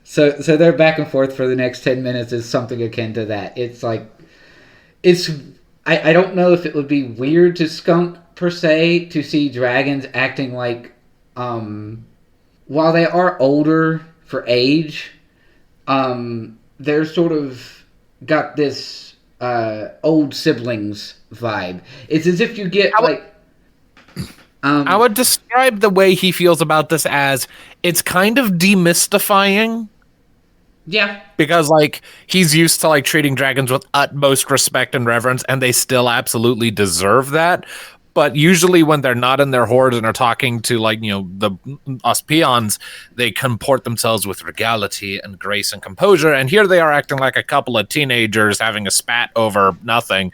Speaker 1: So they're back and forth for the next 10 minutes is something akin to that. It's like... I don't know if it would be weird to Skunk, per se, to see dragons acting like... while they are older for age, they're sort of got this... old siblings vibe. It's as if you get
Speaker 2: I would describe the way he feels about this as it's kind of demystifying.
Speaker 1: Yeah.
Speaker 2: Because like he's used to like treating dragons with utmost respect and reverence, and they still absolutely deserve that. But usually when they're not in their hordes and are talking to like, us peons, they comport themselves with regality and grace and composure. And here they are acting like a couple of teenagers having a spat over nothing.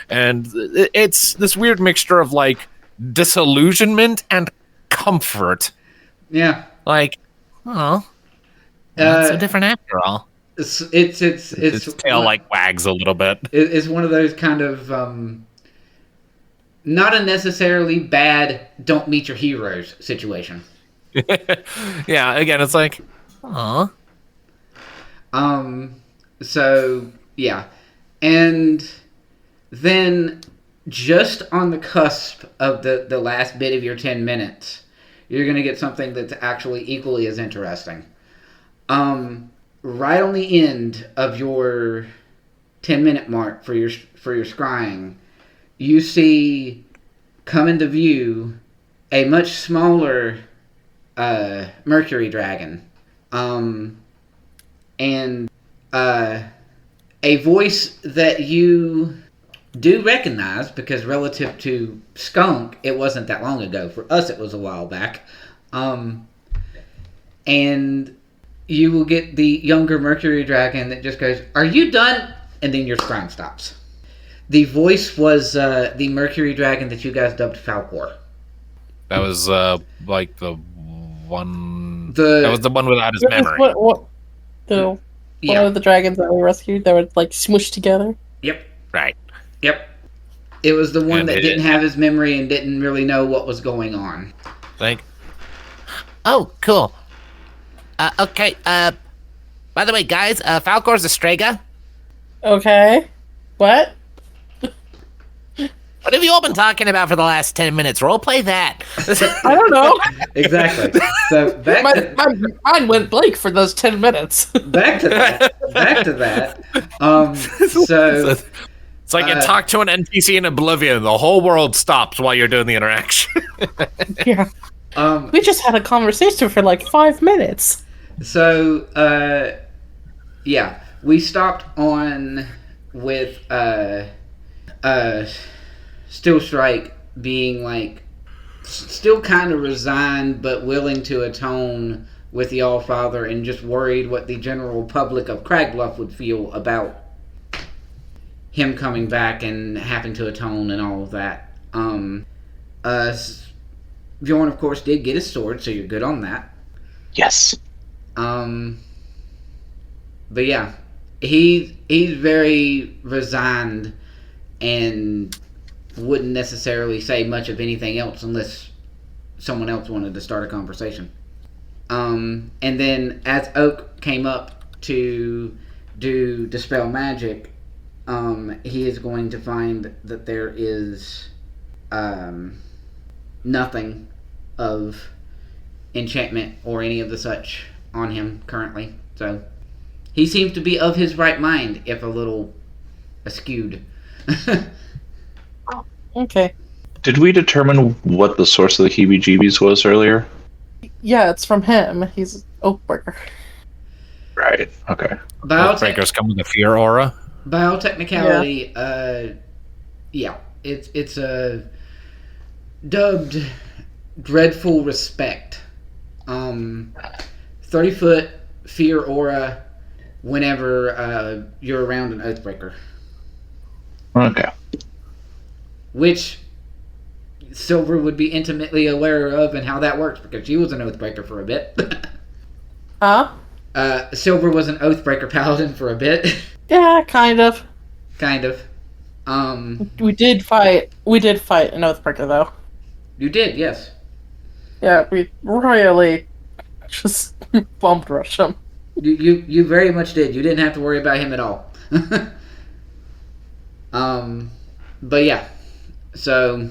Speaker 2: And it's this weird mixture of like disillusionment and comfort.
Speaker 1: Yeah.
Speaker 2: Like,
Speaker 6: Oh, not so different after all.
Speaker 1: It's
Speaker 2: tail like wags a little bit.
Speaker 1: It's one of those kind of not a necessarily bad don't meet your heroes situation.
Speaker 2: Yeah, again, it's like,
Speaker 6: Aw.
Speaker 1: So yeah. And then just on the cusp of the last bit of your 10 minutes, you're going to get something that's actually equally as interesting. Right on the end of your 10-minute mark for your scrying, you see come into view a much smaller Mercury dragon. And a voice that you do recognize, because relative to Skunk, it wasn't that long ago. For us, it was a while back. And you will get the younger Mercury dragon that just goes, "Are you done?" And then your scrying stops. The voice was the Mercury dragon that you guys dubbed Falcor.
Speaker 2: that was like the one.
Speaker 1: The-
Speaker 2: that was the one without his memory.
Speaker 5: One
Speaker 1: Yeah.
Speaker 5: of the dragons that we rescued that were like smushed together.
Speaker 1: Yep.
Speaker 2: Right.
Speaker 1: Yep. It was the one
Speaker 2: And
Speaker 1: that
Speaker 2: it-
Speaker 1: didn't have his memory and didn't really know what was going on.
Speaker 2: Like,
Speaker 6: Oh, cool. Okay, by the way, guys, Falcor's a Strega.
Speaker 5: Okay. What?
Speaker 6: What have you all been talking about for the last 10 minutes? Roleplay that.
Speaker 5: I don't know.
Speaker 1: Exactly. So back to
Speaker 5: my mind went blank for those 10 minutes.
Speaker 1: back to that. So
Speaker 2: it's like you talk to an NPC in Oblivion, the whole world stops while you're doing the interaction.
Speaker 5: Yeah. We just had a conversation for like 5 minutes.
Speaker 1: So, yeah, we stopped on with Still Strike being like still kind of resigned but willing to atone with the Allfather, and just worried what the general public of Cragbluff would feel about him coming back and having to atone and all of that. Bjorn, of course, did get his sword, so you're good on that.
Speaker 3: Yes.
Speaker 1: But yeah, he's very resigned and wouldn't necessarily say much of anything else unless someone else wanted to start a conversation. And then as Oak came up to do Dispel Magic, he is going to find that there is nothing of enchantment or any of the such on him currently. So he seems to be of his right mind, if a little askewed.
Speaker 5: Okay.
Speaker 3: Did we determine what the source of the heebie-jeebies was earlier?
Speaker 5: Yeah, it's from him. He's Oakbreaker.
Speaker 3: Right. Okay.
Speaker 2: Breakers come with a fear aura.
Speaker 1: Biotechnicality, yeah, it's dubbed Dreadful Respect. 30-foot fear aura whenever you're around an Oathbreaker.
Speaker 3: Okay.
Speaker 1: Which Silver would be intimately aware of and how that works because she was an Oathbreaker for a bit.
Speaker 5: Huh?
Speaker 1: Silver was an Oathbreaker paladin for a bit.
Speaker 5: Yeah, kind of.
Speaker 1: Kind of.
Speaker 5: We did fight an Oathbreaker, though.
Speaker 1: You did, yes.
Speaker 5: Yeah, we royally just bump rush him.
Speaker 1: You very much did. You didn't have to worry about him at all. But yeah. So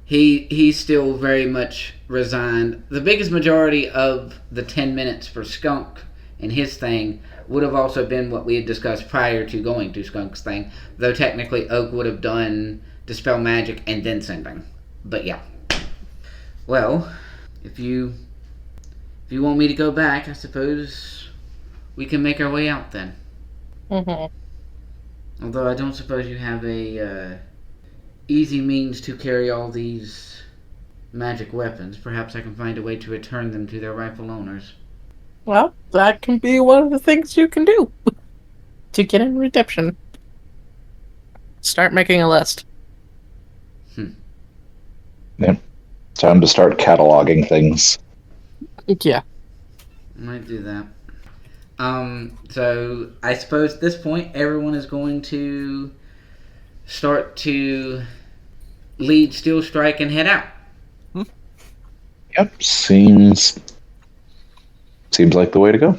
Speaker 1: he's still very much resigned. The biggest majority of the 10 minutes for Skunk and his thing would have also been what we had discussed prior to going to Skunk's thing, though technically Oak would have done Dispel Magic and then Sending. But yeah. Well, if you want me to go back, I suppose we can make our way out then.
Speaker 5: Mm-hmm.
Speaker 1: Although I don't suppose you have a easy means to carry all these magic weapons. Perhaps I can find a way to return them to their rightful owners.
Speaker 5: Well, that can be one of the things you can do to get in redemption. Start making a list.
Speaker 3: Yeah. Time to start cataloging things.
Speaker 5: Yeah.
Speaker 1: Might do that. So I suppose at this point everyone is going to start to lead Steel Strike and head out.
Speaker 3: Yep. Seems like the way to go.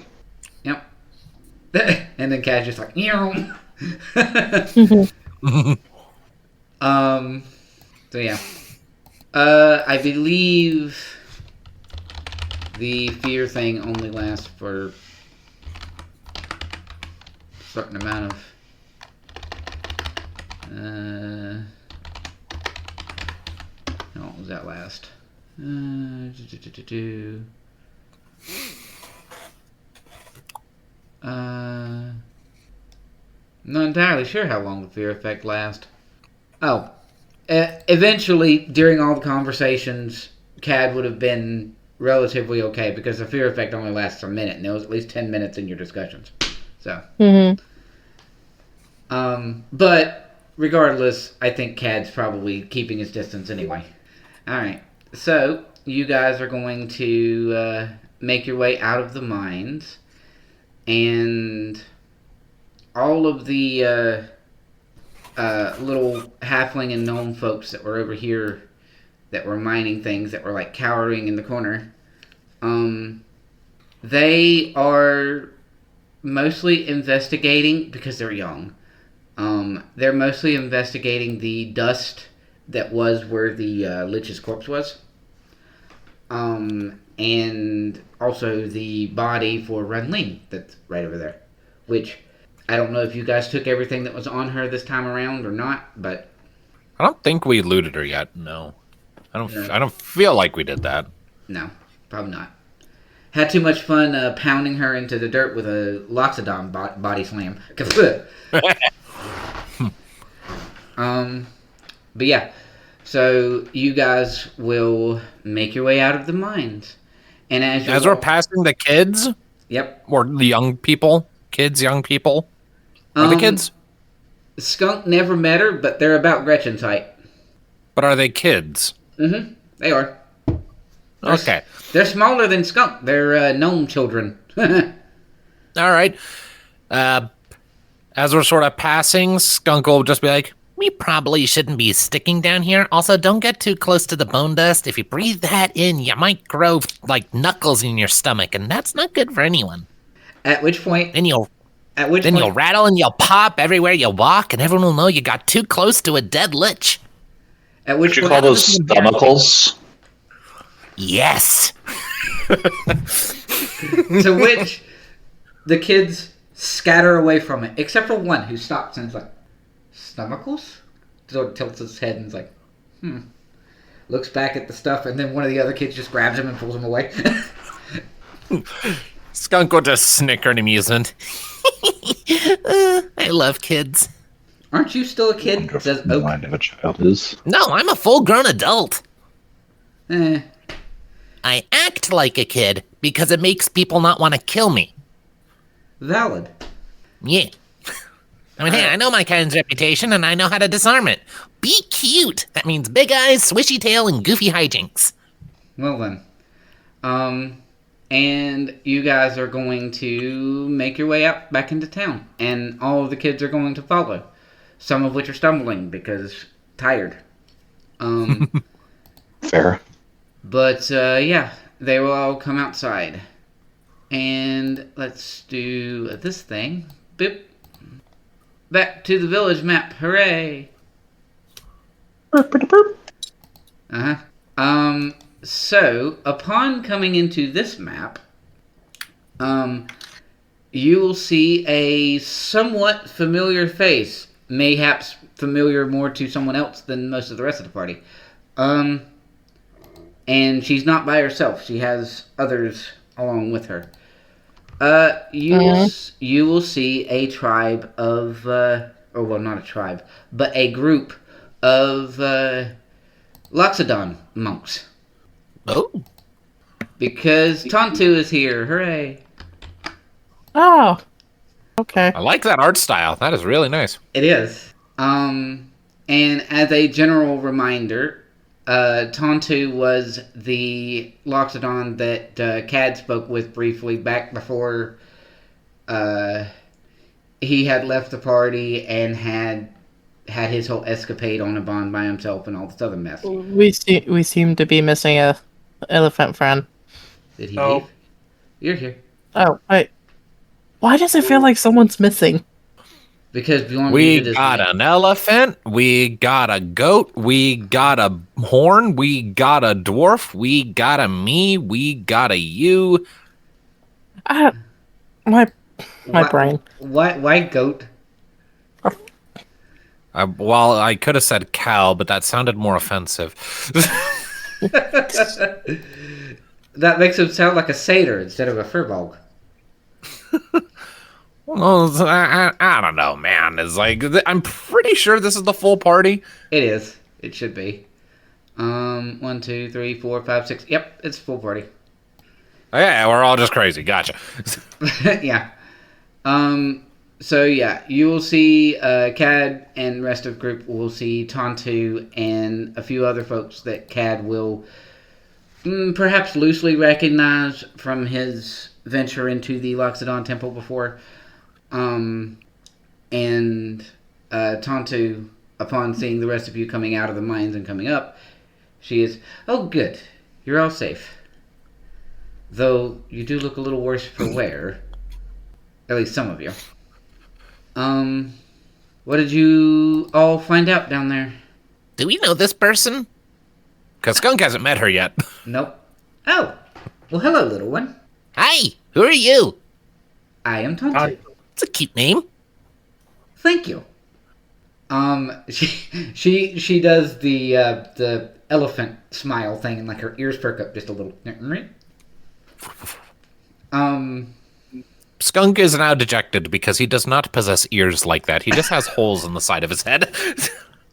Speaker 1: Yep. And then Kaz just like, so yeah. I believe the fear thing only lasts for a certain amount of how long does that last? Not entirely sure how long the fear effect lasts. Oh. Eventually, during all the conversations, Cad would have been relatively okay because the fear effect only lasts a minute, and there was at least 10 minutes in your discussions. So. But regardless, I think Cad's probably keeping his distance anyway. Alright, so you guys are going to make your way out of the mines, and all of the little halfling and gnome folks that were over here that were mining things that were like cowering in the corner, they are mostly investigating because they're young. They're mostly investigating the dust that was where the Lich's corpse was. And also the body for Renling that's right over there. Which, I don't know if you guys took everything that was on her this time around or not, but...
Speaker 2: I don't think we looted her yet, no. I don't feel like we did that.
Speaker 1: No, probably not. Had too much fun pounding her into the dirt with a Loxodon body slam. But yeah, so you guys will make your way out of the mines, and as
Speaker 2: we're passing the kids,
Speaker 1: yep,
Speaker 2: or the young people, young people, are the kids?
Speaker 1: Skunk never met her, but they're about Gretchen's height.
Speaker 2: But are they kids?
Speaker 1: Mm-hmm. They are.
Speaker 2: Okay.
Speaker 1: They're smaller than Skunk. They're gnome children.
Speaker 2: All right. As we're sort of passing, Skunk will just be like,
Speaker 6: We probably shouldn't be sticking down here. Also, don't get too close to the bone dust. If you breathe that in, you might grow like knuckles in your stomach, and that's not good for anyone.
Speaker 1: At which point,
Speaker 6: Then you'll
Speaker 1: you'll
Speaker 6: rattle and you'll pop everywhere you walk, and everyone will know you got too close to a dead lich.
Speaker 1: At which
Speaker 3: Would you
Speaker 1: point,
Speaker 3: call those stomachals?
Speaker 6: Yes.
Speaker 1: to which the kids scatter away from it, except for one who stops and is like, "Stomachals?" So tilts his head and is like, looks back at the stuff, and then one of the other kids just grabs him and pulls him away.
Speaker 2: Skunk will just snicker in amusement.
Speaker 6: I love kids.
Speaker 1: Aren't you still a kid? Says
Speaker 3: The
Speaker 1: Oak.
Speaker 3: mind of a child is.
Speaker 6: No, I'm a full-grown adult.
Speaker 1: Eh.
Speaker 6: I act like a kid because it makes people not want to kill me.
Speaker 1: Valid.
Speaker 6: Yeah. I mean, hey, I know my kind's reputation, and I know how to disarm it. Be cute. That means big eyes, swishy tail, and goofy hijinks.
Speaker 1: Well then. And you guys are going to make your way out back into town. And all of the kids are going to follow. Some of which are stumbling because tired.
Speaker 3: Fair.
Speaker 1: But, yeah, they will all come outside. And let's do this thing. Boop. Back to the village map. Hooray! Uh-huh. So, upon coming into this map, you will see a somewhat familiar face. Mayhaps familiar more to someone else than most of the rest of the party. And she's not by herself. She has others along with her. You will see a tribe of, not a tribe, but a group of Loxodon monks.
Speaker 6: Oh.
Speaker 1: Because Tontu is here. Hooray!
Speaker 5: Oh. Okay.
Speaker 2: I like that art style. That is really nice.
Speaker 1: It is. And as a general reminder, Tontu was the Loxodon that Cad spoke with briefly back before he had left the party and had his whole escapade on a bond by himself and all this other mess.
Speaker 5: We seem to be missing a elephant friend.
Speaker 1: Did he
Speaker 4: Oh.
Speaker 1: leave? You're here.
Speaker 5: Oh, wait. Why does it feel like someone's missing?
Speaker 1: Because Bjorn
Speaker 2: We
Speaker 1: muted his
Speaker 2: got
Speaker 1: mic.
Speaker 2: an elephant. We got a goat. We got a horn. We got a dwarf. We got a me. We got a you.
Speaker 5: My
Speaker 1: Why-
Speaker 5: brain.
Speaker 1: Why goat?
Speaker 2: Well, I could have said cow, but that sounded more offensive.
Speaker 1: That makes him sound like a satyr instead of a furball.
Speaker 2: Well, I don't know, man. It's like I'm pretty sure this is the full party.
Speaker 1: It is. It should be. 1, 2, 3, 4, 5, 6. Yep, it's full party.
Speaker 2: Yeah, we're all just crazy. Gotcha.
Speaker 1: Yeah. So yeah, you will see Cad and rest of the group will see Tontu and a few other folks that Cad will perhaps loosely recognize from his venture into the Loxodon Temple before. And Tontu, upon seeing the rest of you coming out of the mines and coming up, she is, "Oh, good. You're all safe. Though you do look a little worse for wear. At least some of you. What did you all find out down there?"
Speaker 6: Do we know this person?
Speaker 2: Because Skunk hasn't met her yet.
Speaker 1: Nope. Oh. Well, hello, little one.
Speaker 6: Hi, who are you?
Speaker 1: I am Tontu.
Speaker 4: Hi.
Speaker 6: It's a cute name.
Speaker 1: Thank you. She does the elephant smile thing, and like her ears perk up just a little.
Speaker 2: Skunk is now dejected because he does not possess ears like that. He just has holes in the side of his head.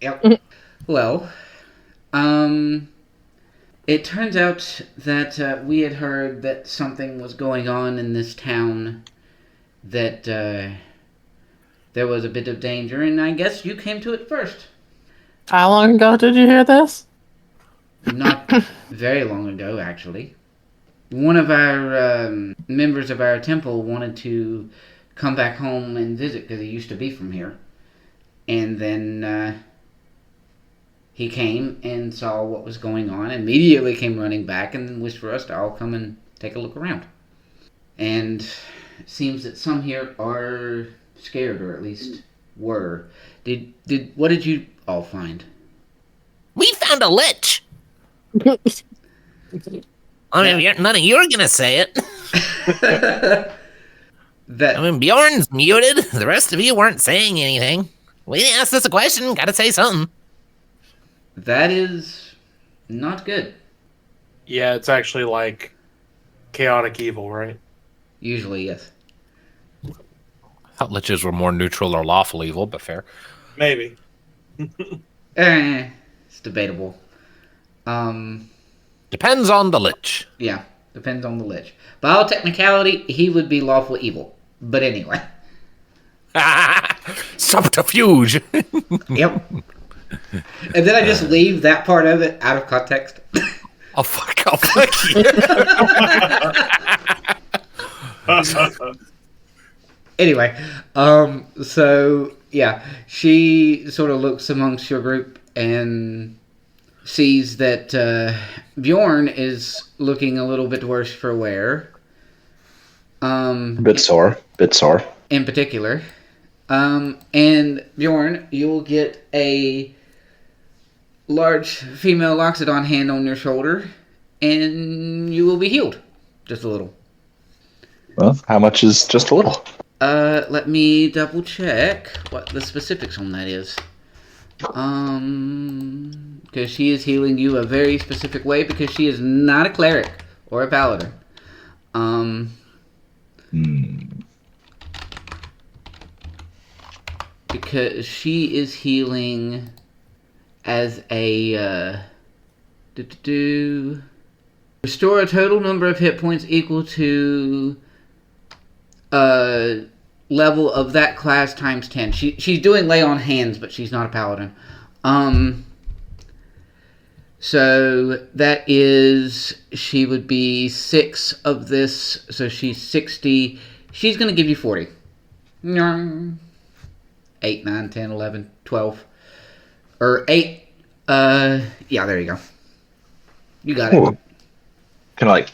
Speaker 1: Yep. Well, it turns out that we had heard that something was going on in this town, that there was a bit of danger, and I guess you came to it first.
Speaker 5: How long ago did you hear this?
Speaker 1: not very long ago, actually. One of our members of our temple wanted to come back home and visit because he used to be from here. And then he came and saw what was going on, immediately came running back and wished for us to all come and take a look around. And it seems that some here are scared, or at least were. What did you all find?
Speaker 6: We found a lich. I mean, none of you are gonna say it. I mean, Bjorn's muted. The rest of you weren't saying anything. We asked us a question. Gotta say something.
Speaker 1: That is not good.
Speaker 4: Yeah, it's actually like chaotic evil, right?
Speaker 1: Usually, yes.
Speaker 2: I thought liches were more neutral or lawful evil, but fair.
Speaker 4: Maybe.
Speaker 1: It's debatable.
Speaker 2: Depends on the lich.
Speaker 1: Yeah, depends on the lich. By all technicality, he would be lawful evil. But anyway.
Speaker 2: Subterfuge.
Speaker 1: Yep. And then I just leave that part of it out of context.
Speaker 2: Oh, fuck. Oh, fuck you.
Speaker 1: Anyway, so, yeah, she sort of looks amongst your group and sees that Bjorn is looking a little bit worse for wear.
Speaker 3: Bit sore.
Speaker 1: In particular. And Bjorn, you'll get a large female loxodon hand on your shoulder, and you will be healed. Just a little.
Speaker 3: Well, how much is just a little?
Speaker 1: Let me double check what the specifics on that is. Because she is healing you a very specific way, because she is not a cleric or a paladin. Because she is healing as a restore a total number of hit points equal to level of that class times 10. She's doing lay on hands, but she's not a paladin. So that is, she would be 6 of this, so she's 60. She's going to give you 40. 8, 9, 10, 11, 12. Or 8. Yeah, there you go. You got it.
Speaker 3: Ooh. Can I,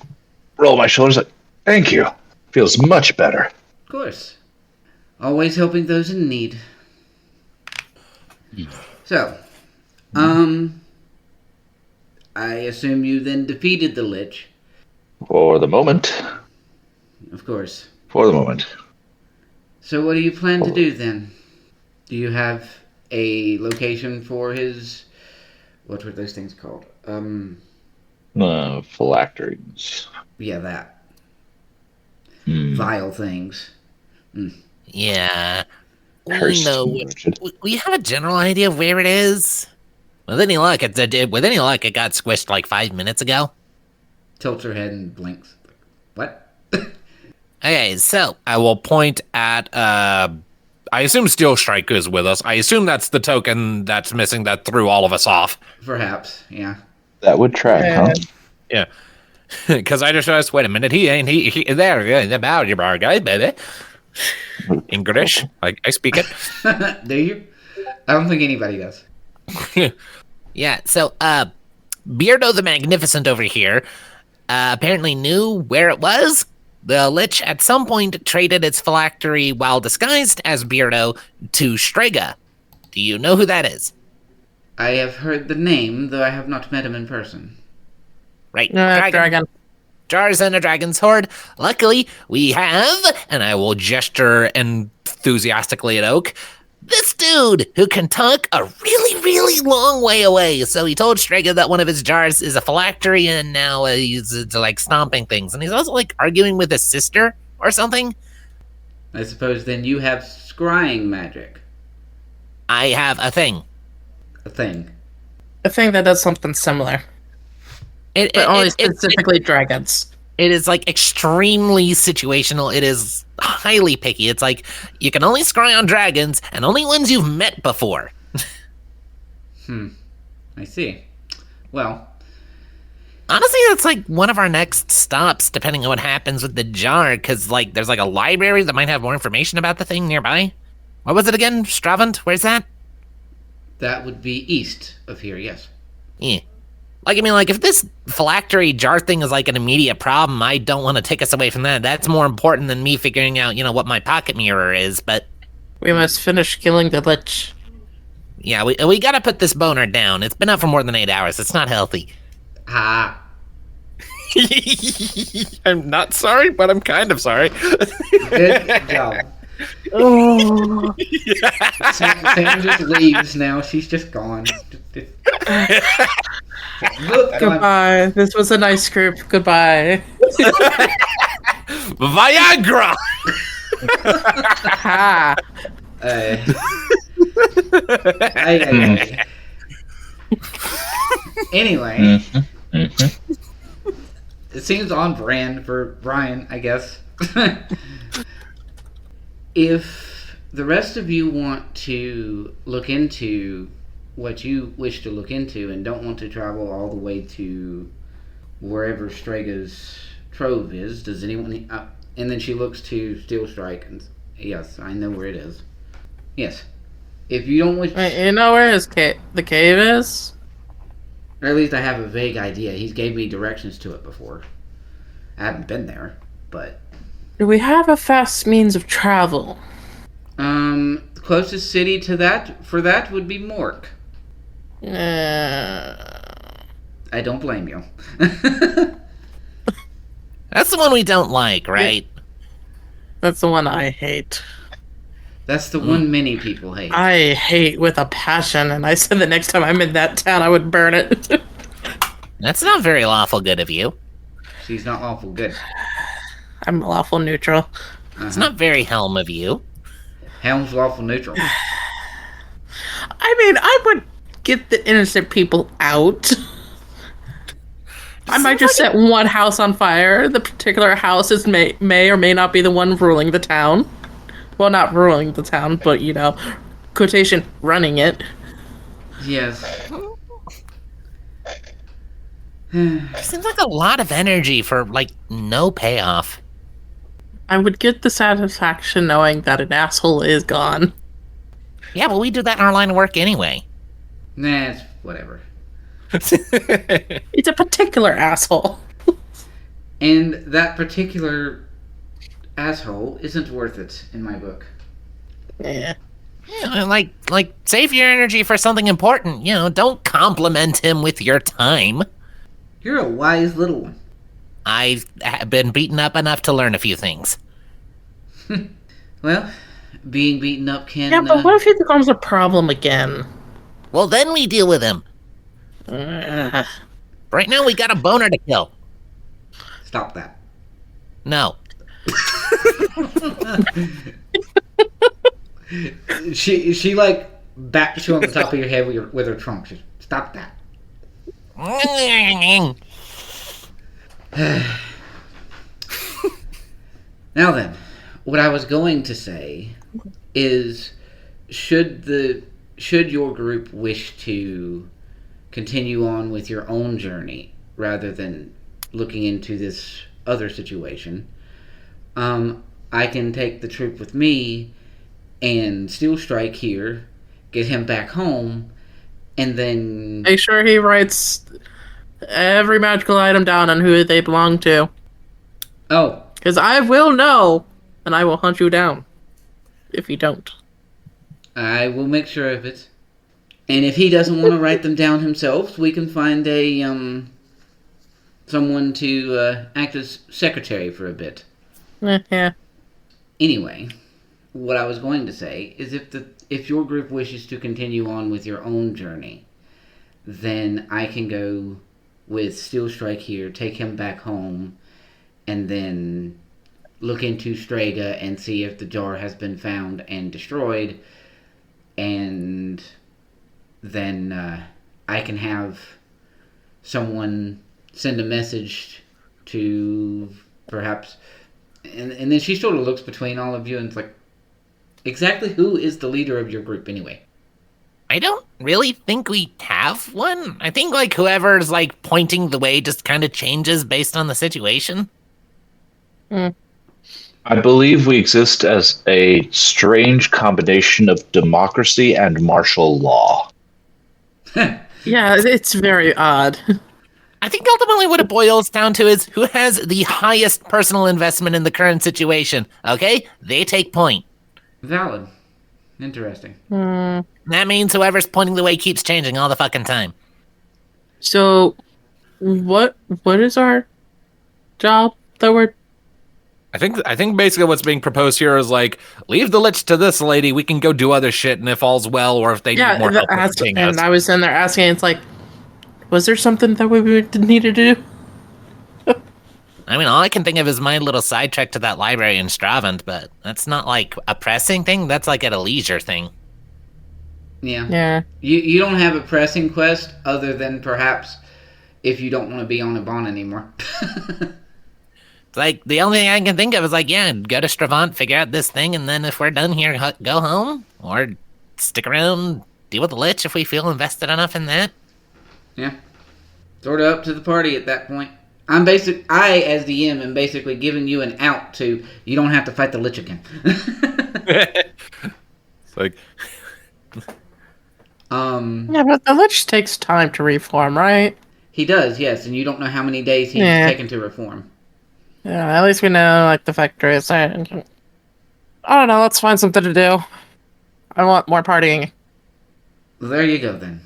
Speaker 3: roll my shoulders like, thank you. Feels much better.
Speaker 1: Of course. Always helping those in need. So, I assume you then defeated the Lich.
Speaker 3: For the moment.
Speaker 1: Of course.
Speaker 3: For the moment.
Speaker 1: So what do you plan to do then? Do you have a location for his... What were those things called?
Speaker 3: Phylacteries.
Speaker 1: Yeah, that. Vile things.
Speaker 6: Yeah.
Speaker 3: Cursed
Speaker 6: No,
Speaker 3: wretched.
Speaker 6: we have a general idea of where it is. With any luck, it got squished like 5 minutes ago.
Speaker 1: Tilts her head and blinks. What?
Speaker 6: Okay, so
Speaker 2: I will point at, I assume Steel Strike is with us. I assume that's the token that's missing that threw all of us off.
Speaker 1: Perhaps, yeah.
Speaker 3: That would track, huh?
Speaker 2: Yeah. Because I just realized, wait a minute, he there, about your bar guy, baby. English, I speak it.
Speaker 1: Do you? I don't think anybody does.
Speaker 6: yeah, so Beardo the Magnificent over here apparently knew where it was. The Lich at some point traded its phylactery while disguised as Beardo to Strega. Do you know who that is?
Speaker 1: I have heard the name, though I have not met him in person.
Speaker 6: Right,
Speaker 5: Dragon.
Speaker 6: Jars and a dragon's horde. Luckily, we have, and I will gesture enthusiastically at Oak, this dude who can talk a really, really long way away. So he told Strega that one of his jars is a phylactery, and now he's like stomping things. And he's also like arguing with his sister or something.
Speaker 1: I suppose then you have scrying magic.
Speaker 6: I have a thing.
Speaker 1: A thing.
Speaker 5: I think that does something similar. But only specifically dragons.
Speaker 6: It is like extremely situational. It is highly picky. It's like you can only scry on dragons and only ones you've met before.
Speaker 1: I see. Well,
Speaker 6: Honestly, that's like one of our next stops, depending on what happens with the jar, because like there's like a library that might have more information about the thing nearby. What was it again? Stravant? Where's that?
Speaker 1: That would be east of here, yes.
Speaker 6: Yeah. Like, I mean, like, if this phylactery jar thing is like an immediate problem, I don't want to take us away from that. That's more important than me figuring out, what my pocket mirror is, but...
Speaker 5: We must finish killing the lich.
Speaker 6: Yeah, we gotta put this boner down. It's been up for more than 8 hours. It's not healthy.
Speaker 1: Ah.
Speaker 2: I'm not sorry, but I'm kind of sorry.
Speaker 1: Good job.
Speaker 5: Oh.
Speaker 1: Sam just leaves now. She's just gone. Look,
Speaker 5: Goodbye. This was a nice group. Goodbye.
Speaker 2: Viagra!
Speaker 5: Ha.
Speaker 1: Anyway, it seems on brand for Brian, I guess. If the rest of you want to look into what you wish to look into and don't want to travel all the way to wherever Strega's trove is, does anyone... and then she looks to Steel Strike and... Yes, I know where it is. Yes. If you don't wish...
Speaker 5: Wait, you know where the cave is?
Speaker 1: Or at least I have a vague idea. He's gave me directions to it before. I haven't been there, but...
Speaker 5: Do we have a fast means of travel?
Speaker 1: The closest city to that, for that, would be Mork. I don't blame you.
Speaker 6: That's the one we don't like, right?
Speaker 5: That's the one I hate.
Speaker 1: That's the one many people hate.
Speaker 5: I hate with a passion, and I said the next time I'm in that town, I would burn it.
Speaker 6: That's not very lawful good of you.
Speaker 1: She's not awful good.
Speaker 5: I'm lawful neutral.
Speaker 6: It's not very Helm of you.
Speaker 1: Helm's lawful neutral.
Speaker 5: I mean, I would get the innocent people out. I might just set one house on fire. The particular house may or may not be the one ruling the town. Well, not ruling the town, but, quotation, running it.
Speaker 1: Yes.
Speaker 6: Seems like a lot of energy for, no payoff.
Speaker 5: I would get the satisfaction knowing that an asshole is gone.
Speaker 6: Yeah, well, we do that in our line of work anyway.
Speaker 1: Nah, it's whatever.
Speaker 5: It's a particular asshole.
Speaker 1: And that particular asshole isn't worth it in my book.
Speaker 5: Yeah.
Speaker 6: Yeah, like save your energy for something important. Don't compliment him with your time.
Speaker 1: You're a wise little one.
Speaker 6: I've been beaten up enough to learn a few things.
Speaker 1: Well, being beaten up can...
Speaker 5: Yeah, but what if he becomes a problem again?
Speaker 6: Well, then we deal with him. Right now, we got a boner to kill.
Speaker 1: Stop that.
Speaker 6: No.
Speaker 1: She backs you on the top of your head with her trunk. Stop that. Now then, what I was going to say is, should your group wish to continue on with your own journey rather than looking into this other situation, I can take the troop with me and Steel Strike here, get him back home, and then...
Speaker 5: Make sure he writes every magical item down on who they belong to.
Speaker 1: Oh.
Speaker 5: Because I will know, and I will hunt you down if you don't.
Speaker 1: I will make sure of it. And if he doesn't want to write them down himself, we can find a, someone to act as secretary for a bit.
Speaker 5: Yeah.
Speaker 1: Anyway, what I was going to say is if your group wishes to continue on with your own journey, then I can go with Steel Strike here, take him back home, and then look into Strega and see if the jar has been found and destroyed, and then I can have someone send a message to perhaps... And then she sort of looks between all of you and it's like, exactly who is the leader of your group anyway?
Speaker 6: I don't really think we have one. I think, like, whoever's, like, pointing the way just kind of changes based on the situation.
Speaker 3: I believe we exist as a strange combination of democracy and martial law.
Speaker 5: Yeah, it's very odd.
Speaker 6: I think ultimately what it boils down to is who has the highest personal investment in the current situation. Okay? They take point.
Speaker 1: Valid. Interesting.
Speaker 6: That means whoever's pointing the way keeps changing all the fucking time.
Speaker 5: So, what is our job that we're...
Speaker 2: I think basically what's being proposed here is like, leave the lich to this lady. We can go do other shit, and if all's well, or if they need more help protecting us.
Speaker 5: And I was in there asking, it's like, was there something that we needed to do?
Speaker 6: I mean, all I can think of is my little sidetrack to that library in Stravand, but that's not like a pressing thing. That's like at a leisure thing.
Speaker 1: Yeah.
Speaker 5: Yeah.
Speaker 1: You don't have a pressing quest other than perhaps if you don't want to be on a bond anymore.
Speaker 6: It's like the only thing I can think of is like, yeah, go to Stravand, figure out this thing, and then if we're done here, go home or stick around, deal with the lich if we feel invested enough in that.
Speaker 1: Yeah. Sort of up to the party at that point. I, as the DM, am basically giving you an out to, you don't have to fight the lich again.
Speaker 2: It's like,
Speaker 5: Yeah, but the lich takes time to reform, right?
Speaker 1: He does, yes, and you don't know how many days he's taken to reform.
Speaker 5: Yeah, at least we know, like, the factory is there. I don't know, let's find something to do. I want more partying.
Speaker 1: Well, there you go, then.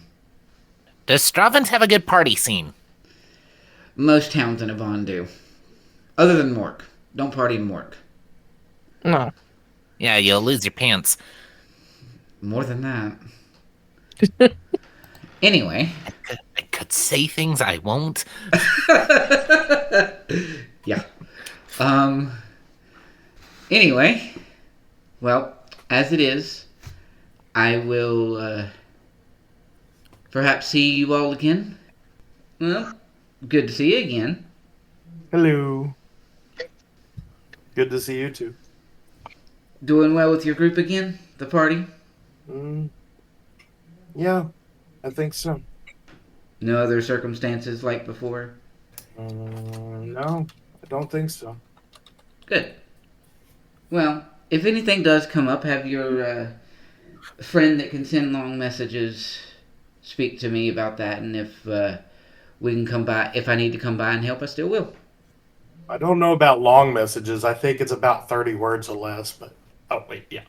Speaker 6: Does Stravand have a good party scene?
Speaker 1: Most towns in Avon do. Other than Mork. Don't party in Mork.
Speaker 5: No.
Speaker 6: Yeah, you'll lose your pants.
Speaker 1: More than that. Anyway.
Speaker 6: I could say things I won't.
Speaker 1: Yeah. Anyway. Well, as it is, I will perhaps see you all again. Well, good to see you again.
Speaker 4: Hello. Good to see you too.
Speaker 1: Doing well with your group again? The party?
Speaker 4: Yeah, I think so.
Speaker 1: No other circumstances like before?
Speaker 4: No, I don't think so.
Speaker 1: Good. Well, if anything does come up, have your friend that can send long messages speak to me about that, and if we can come by, if I need to come by and help, I still will.
Speaker 4: I don't know about long messages. I think it's about 30 words or less, but... Oh, wait, yeah.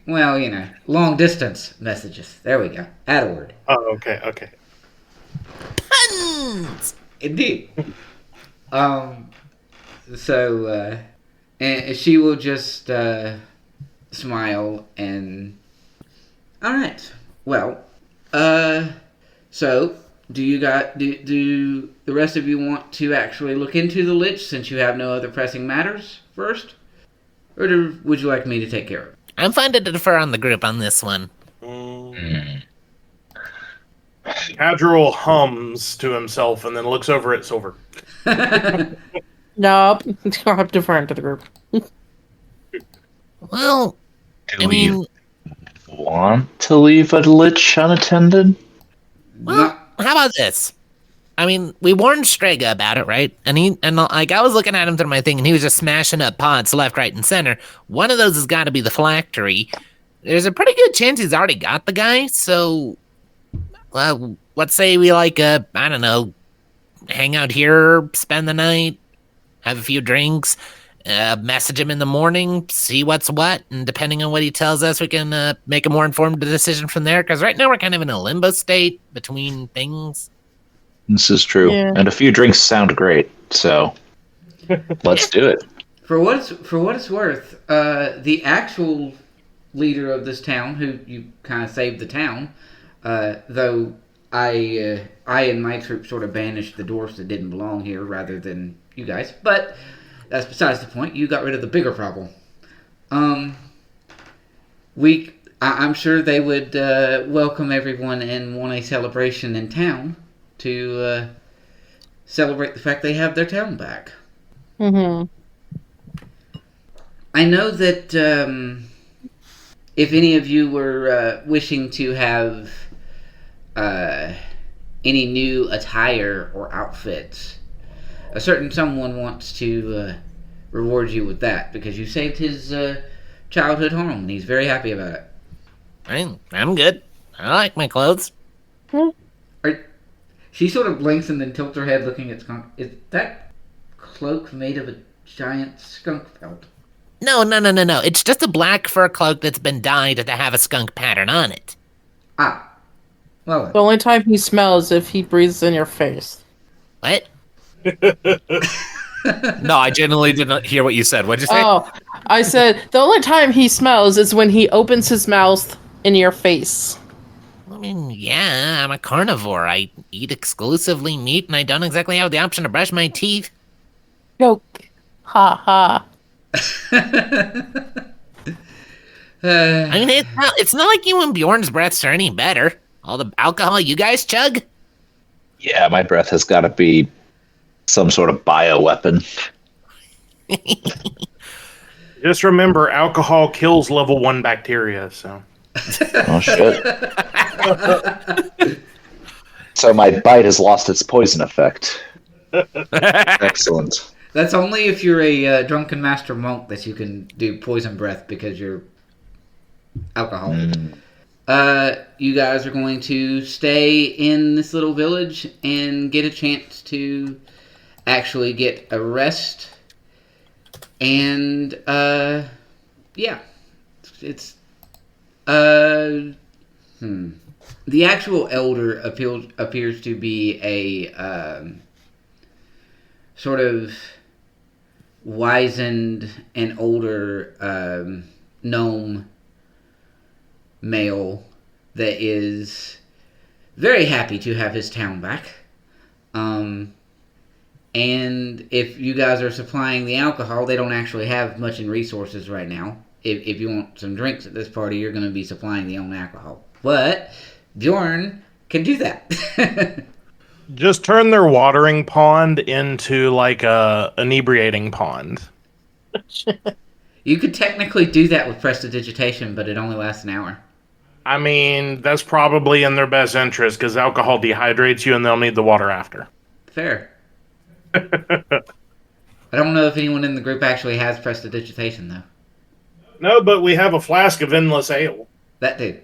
Speaker 1: Well, you know, long distance messages. There we go. Add a word.
Speaker 4: Oh, okay.
Speaker 6: Puns!
Speaker 1: Indeed. So, and she will just smile and... Alright. Well, so, do the rest of you want to actually look into the lich since you have no other pressing matters first? Or would you like me to take care of it?
Speaker 6: I'm fine to defer on the group on this one.
Speaker 4: Cadriel hums to himself and then looks over at Silver.
Speaker 5: Nope. I'm deferring to the group.
Speaker 6: Well,
Speaker 3: Do you want to leave a lich unattended?
Speaker 6: well, how about this? I mean, we warned Strega about it, right? And like I was looking at him through my thing, and he was just smashing up pods left, right, and center. One of those has got to be the phylactery. There's a pretty good chance he's already got the guy. So, well, let's say we I don't know, hang out here, spend the night, have a few drinks, message him in the morning, see what's what, and depending on what he tells us, we can make a more informed decision from there. Because right now we're kind of in a limbo state between things.
Speaker 3: This is true.
Speaker 5: Yeah.
Speaker 3: And a few drinks sound great, so let's do it.
Speaker 1: For what it's worth, the actual leader of this town, who you kind of saved the town, though I and my troop sort of banished the dwarfs that didn't belong here rather than you guys. But that's besides the point. You got rid of the bigger problem. I'm sure they would welcome everyone and want a celebration in town to celebrate the fact they have their town back.
Speaker 5: Mm-hmm.
Speaker 1: I know that if any of you were wishing to have any new attire or outfits, a certain someone wants to reward you with that because you saved his childhood home, and he's very happy about it.
Speaker 6: I'm good. I like my clothes.
Speaker 1: She sort of blinks and then tilts her head looking at Skunk. Is that cloak made of a giant skunk felt?
Speaker 6: No. It's just a black fur cloak that's been dyed to have a skunk pattern on it.
Speaker 1: Ah. Well,
Speaker 5: The only time he smells if he breathes in your face.
Speaker 6: What?
Speaker 2: No, I genuinely didn't hear what you said. What'd you say?
Speaker 5: Oh, I said the only time he smells is when he opens his mouth in your face.
Speaker 6: I mean, yeah, I'm a carnivore. I eat exclusively meat, and I don't exactly have the option to brush my teeth.
Speaker 5: Joke. Ha ha.
Speaker 6: I mean, it's not like you and Bjorn's breaths are any better. All the alcohol you guys chug?
Speaker 3: Yeah, my breath has got to be some sort of bioweapon.
Speaker 4: Just remember, alcohol kills level 1 bacteria, so.
Speaker 3: Oh, shit. So my bite has lost its poison effect. Excellent.
Speaker 1: that's only if you're a drunken master monk that you can do poison breath because you're alcohol. You guys are going to stay in this little village and get a chance to actually get a rest. And, yeah. It's, the actual elder appears to be a, sort of wizened and older, gnome male that is very happy to have his town back. And if you guys are supplying the alcohol, they don't actually have much in resources right now. If you want some drinks at this party, you're going to be supplying the own alcohol. But Bjorn can do that.
Speaker 4: Just turn their watering pond into like a inebriating pond.
Speaker 1: You could technically do that with prestidigitation, but it only lasts an hour.
Speaker 4: I mean, that's probably in their best interest because alcohol dehydrates you and they'll need the water after.
Speaker 1: Fair. I don't know if anyone in the group actually has prestidigitation, though.
Speaker 4: No, but we have a flask of endless ale.
Speaker 1: That did.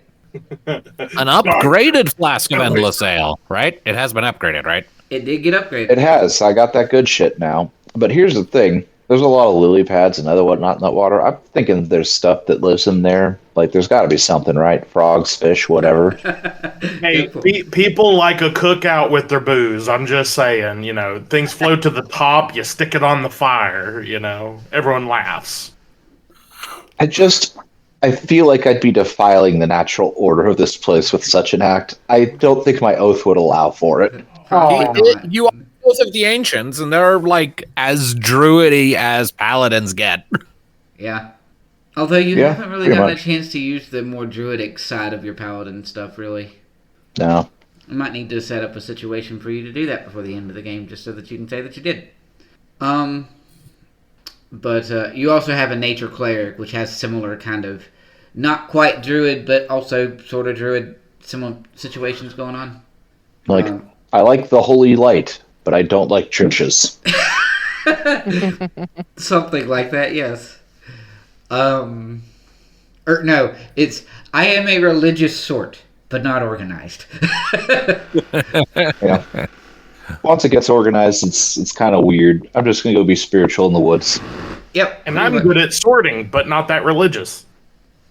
Speaker 2: An upgraded flask of endless ale, right? It has been upgraded, right?
Speaker 1: It did get upgraded.
Speaker 3: It has. I got that good shit now. But here's the thing. There's a lot of lily pads and other whatnot in that water. I'm thinking there's stuff that lives in there. Like, there's got to be something, right? Frogs, fish, whatever.
Speaker 4: Hey, people like a cookout with their booze. I'm just saying, things float to the top, you stick it on the fire, everyone laughs.
Speaker 3: I feel like I'd be defiling the natural order of this place with such an act. I don't think my oath would allow for it.
Speaker 2: You are both of the ancients, and they're like as druidy as paladins get.
Speaker 1: Yeah. Although you
Speaker 3: Yeah,
Speaker 1: haven't really
Speaker 3: pretty
Speaker 1: gotten
Speaker 3: much.
Speaker 1: a chance to use the more druidic side of your paladin stuff, really.
Speaker 3: No.
Speaker 1: I might need to set up a situation for you to do that before the end of the game, just so that you can say that you did. But you also have a nature cleric, which has similar kind of, not quite druid, but also sort of druid, similar situations going on.
Speaker 3: Like, I like the holy light, but I don't like churches.
Speaker 1: Something like that, yes. Or no, it's, I am a religious sort, but not organized.
Speaker 3: Yeah. Once it gets organized, it's kind of weird. I'm just going to go be spiritual in the woods.
Speaker 1: Yep.
Speaker 4: And I'm good at sorting, but not that religious.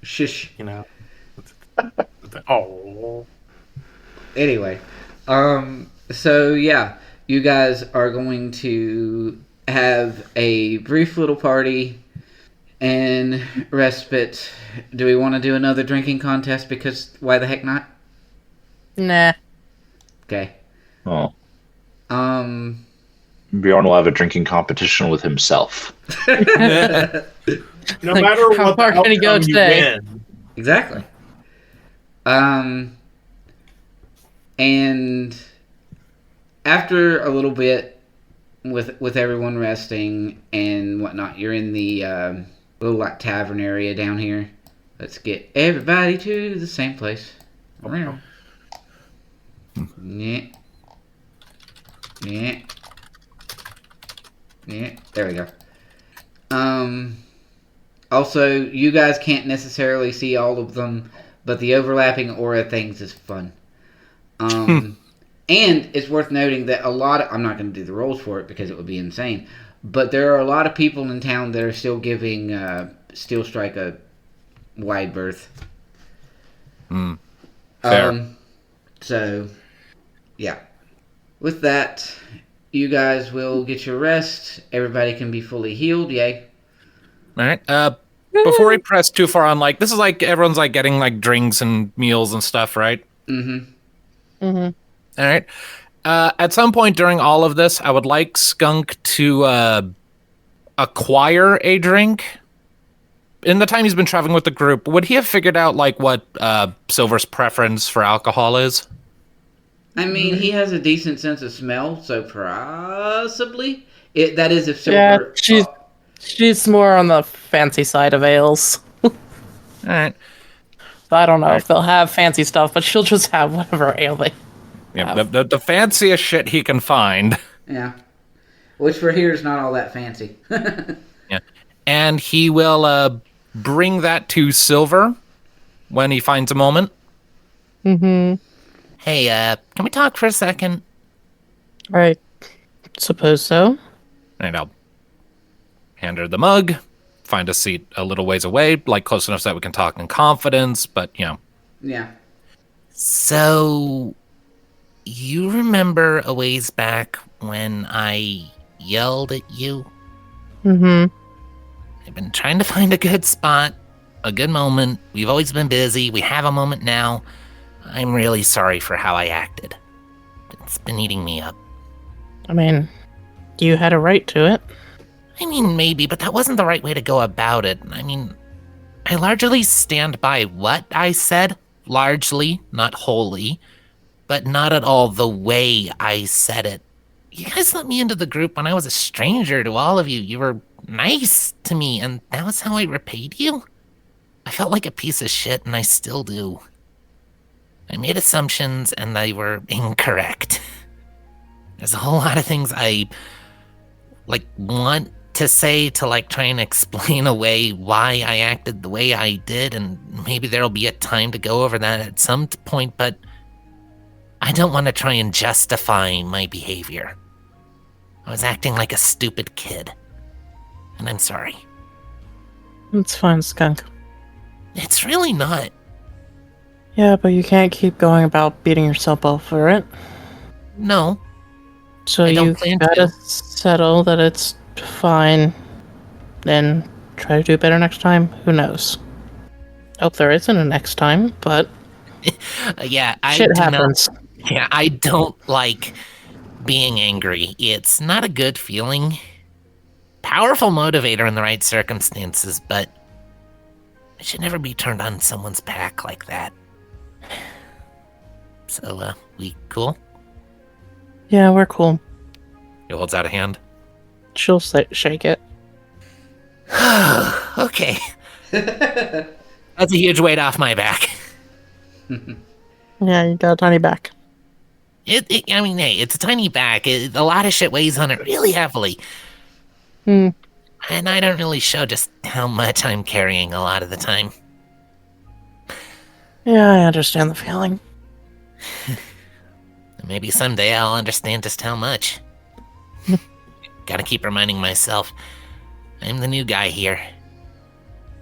Speaker 1: Shush.
Speaker 4: Oh.
Speaker 1: Anyway, so yeah, you guys are going to have a brief little party and respite. Do we want to do another drinking contest? Because why the heck not?
Speaker 5: Nah.
Speaker 1: Okay.
Speaker 3: Oh.
Speaker 1: Um.
Speaker 3: Bjorn will have a drinking competition with himself.
Speaker 4: No matter
Speaker 5: How
Speaker 4: what the
Speaker 5: far can he go
Speaker 4: outcome, you
Speaker 5: today?
Speaker 4: win.
Speaker 1: Exactly. And after a little bit, with everyone resting and whatnot, you're in the little like tavern area down here. Let's get everybody to the same place. Yeah. Yeah. Yeah. There we go. Also, you guys can't necessarily see all of them, but the overlapping aura things is fun. And it's worth noting that I'm not going to do the rolls for it because it would be insane, but there are a lot of people in town that are still giving Steel Strike a wide berth.
Speaker 2: Fair.
Speaker 1: So, yeah. With that, you guys will get your rest. Everybody can be fully healed. Yay.
Speaker 2: All right. Before we press too far on, like, this is like everyone's like getting like drinks and meals and stuff, right?
Speaker 5: Mm-hmm.
Speaker 2: All right. At some point during all of this, I would like Skunk to acquire a drink. In the time he's been traveling with the group, would he have figured out like what Silver's preference for alcohol is?
Speaker 1: I mean, he has a decent sense of smell, so possibly. That is if
Speaker 5: Yeah,
Speaker 1: Silver...
Speaker 5: she's more on the fancy side of ales.
Speaker 2: All right.
Speaker 5: I don't know if they'll have fancy stuff, but she'll just have whatever ale they
Speaker 2: Yeah,
Speaker 5: have.
Speaker 2: the fanciest shit he can find.
Speaker 1: Yeah. Which for here is not all that fancy.
Speaker 2: Yeah. And he will bring that to Silver when he finds a moment.
Speaker 5: Mm-hmm.
Speaker 6: Hey, can we talk for a second?
Speaker 5: I suppose so.
Speaker 2: And I'll hand her the mug, find a seat a little ways away, like close enough so that we can talk in confidence, but, you know.
Speaker 1: Yeah.
Speaker 6: So, you remember a ways back when I yelled at you?
Speaker 5: Mm-hmm.
Speaker 6: I've been trying to find a good spot, a good moment. We've always been busy. We have a moment now. I'm really sorry for how I acted. It's been eating me up.
Speaker 5: I mean, you had a right to it.
Speaker 6: I mean, maybe, but that wasn't the right way to go about it. I mean, I largely stand by what I said. Largely, not wholly, but not at all the way I said it. You guys let me into the group when I was a stranger to all of you. You were nice to me, and that was how I repaid you? I felt like a piece of shit, and I still do. I made assumptions, and they were incorrect. There's a whole lot of things I, want to say to, try and explain away why I acted the way I did, and maybe there'll be a time to go over that at some point, but I don't want to try and justify my behavior. I was acting like a stupid kid, and I'm sorry.
Speaker 5: It's fine, Skunk.
Speaker 6: It's really not.
Speaker 5: Yeah, but you can't keep going about beating yourself up for it.
Speaker 6: No.
Speaker 5: So
Speaker 6: I don't
Speaker 5: you
Speaker 6: plan
Speaker 5: gotta
Speaker 6: to.
Speaker 5: settle that it's fine, then try to do better next time. Who knows? Hope there isn't a next time, but
Speaker 6: Yeah,
Speaker 5: shit happens.
Speaker 6: I don't like being angry. It's not a good feeling. Powerful motivator in the right circumstances, but it should never be turned on someone's back like that. So, we cool?
Speaker 5: Yeah, we're cool.
Speaker 2: He holds out a hand.
Speaker 5: She'll shake it.
Speaker 6: Okay. That's a huge weight off my back.
Speaker 5: Yeah, you got a tiny back.
Speaker 6: Hey, it's a tiny back. A lot of shit weighs on it really heavily.
Speaker 5: Hmm.
Speaker 6: And I don't really show just how much I'm carrying a lot of the time.
Speaker 5: Yeah, I understand the feeling.
Speaker 6: Maybe someday I'll understand just how much. Gotta keep reminding myself, I'm the new guy here.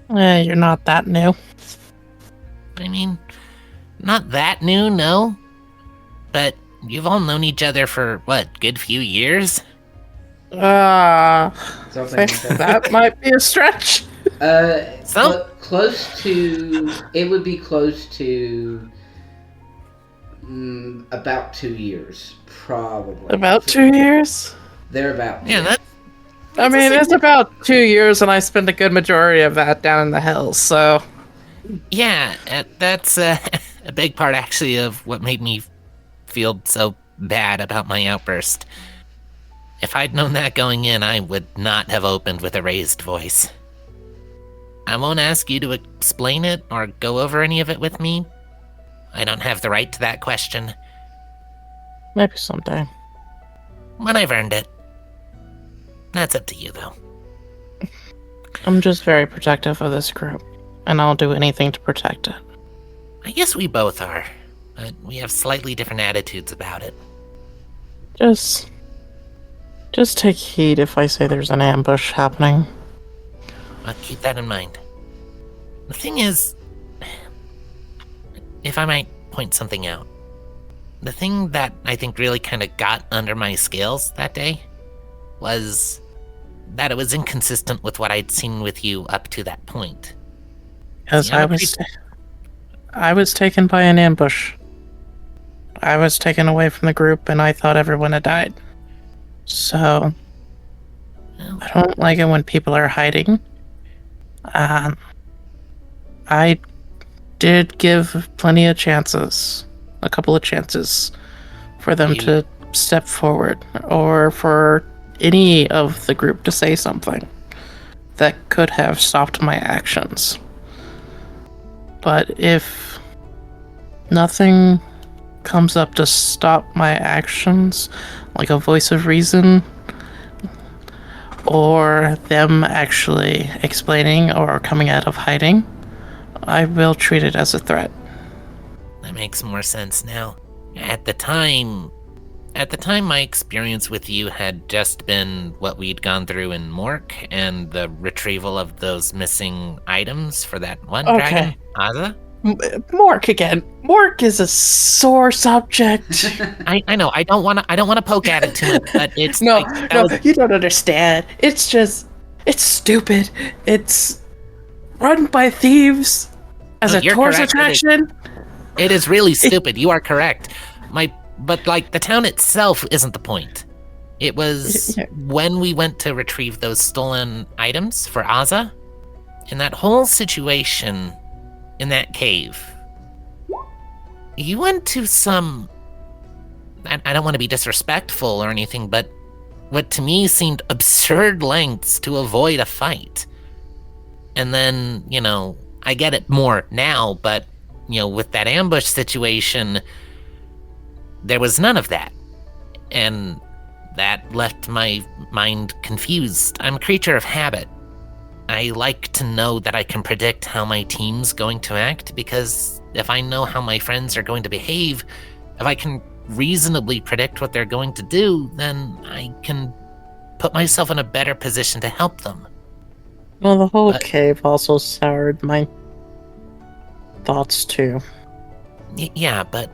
Speaker 5: You're not that new.
Speaker 6: I mean, not that new, no. But you've all known each other for, good few years?
Speaker 1: Something like that.
Speaker 5: That might be a stretch.
Speaker 1: Close to... It would be close to... about 2 years, probably.
Speaker 5: About 2 years?
Speaker 1: They're about...
Speaker 6: Yeah, that...
Speaker 5: I mean, it's about 2 years, and I spent a good majority of that down in the hills, so...
Speaker 6: Yeah, that's a big part, actually, of what made me feel so bad about my outburst. If I'd known that going in, I would not have opened with a raised voice. I won't ask you to explain it or go over any of it with me. I don't have the right to that question.
Speaker 5: Maybe someday.
Speaker 6: When I've earned it. That's up to you, though.
Speaker 5: I'm just very protective of this group, and I'll do anything to protect it.
Speaker 6: I guess we both are, but we have slightly different attitudes about it.
Speaker 5: Just take heed if I say there's an ambush happening.
Speaker 6: I'll keep that in mind. The thing is, if I might point something out, the thing that I think really kind of got under my scales that day was that it was inconsistent with what I'd seen with you up to that point.
Speaker 5: Because
Speaker 6: See,
Speaker 5: I was taken by an ambush. I was taken away from the group, and I thought everyone had died. So,
Speaker 6: Well,
Speaker 5: I don't like it when people are hiding. I did give plenty of chances, a couple of chances, for them to step forward, or for any of the group to say something that could have stopped my actions. But if nothing comes up to stop my actions, like a voice of reason, or them actually explaining or coming out of hiding, I will treat it as a threat.
Speaker 6: that makes more sense now. At the time, my experience with you had just been what we'd gone through in Mork and the retrieval of those missing items for that one dragon, Aza.
Speaker 5: Mork again. Mork is a sore subject.
Speaker 6: I know. I don't want to poke at it too much, but it's
Speaker 5: No,
Speaker 6: like,
Speaker 5: no, you don't understand. It's stupid. It's run by thieves as
Speaker 6: No,
Speaker 5: a
Speaker 6: you're
Speaker 5: tourist
Speaker 6: correct.
Speaker 5: attraction.
Speaker 6: It is really stupid. You are correct. But the town itself isn't the point. It was
Speaker 5: Yeah.
Speaker 6: when we went to retrieve those stolen items for Aza, in that whole situation in that cave. You went to some. I don't want to be disrespectful or anything, but what to me seemed absurd lengths to avoid a fight. And then, I get it more now, but, with that ambush situation, there was none of that. And that left my mind confused. I'm a creature of habit. I like to know that I can predict how my team's going to act, because if I know how my friends are going to behave, if I can reasonably predict what they're going to do, then I can put myself in a better position to help them.
Speaker 5: Well, the whole
Speaker 6: But-
Speaker 5: cave also soured my thoughts too.
Speaker 6: Yeah, but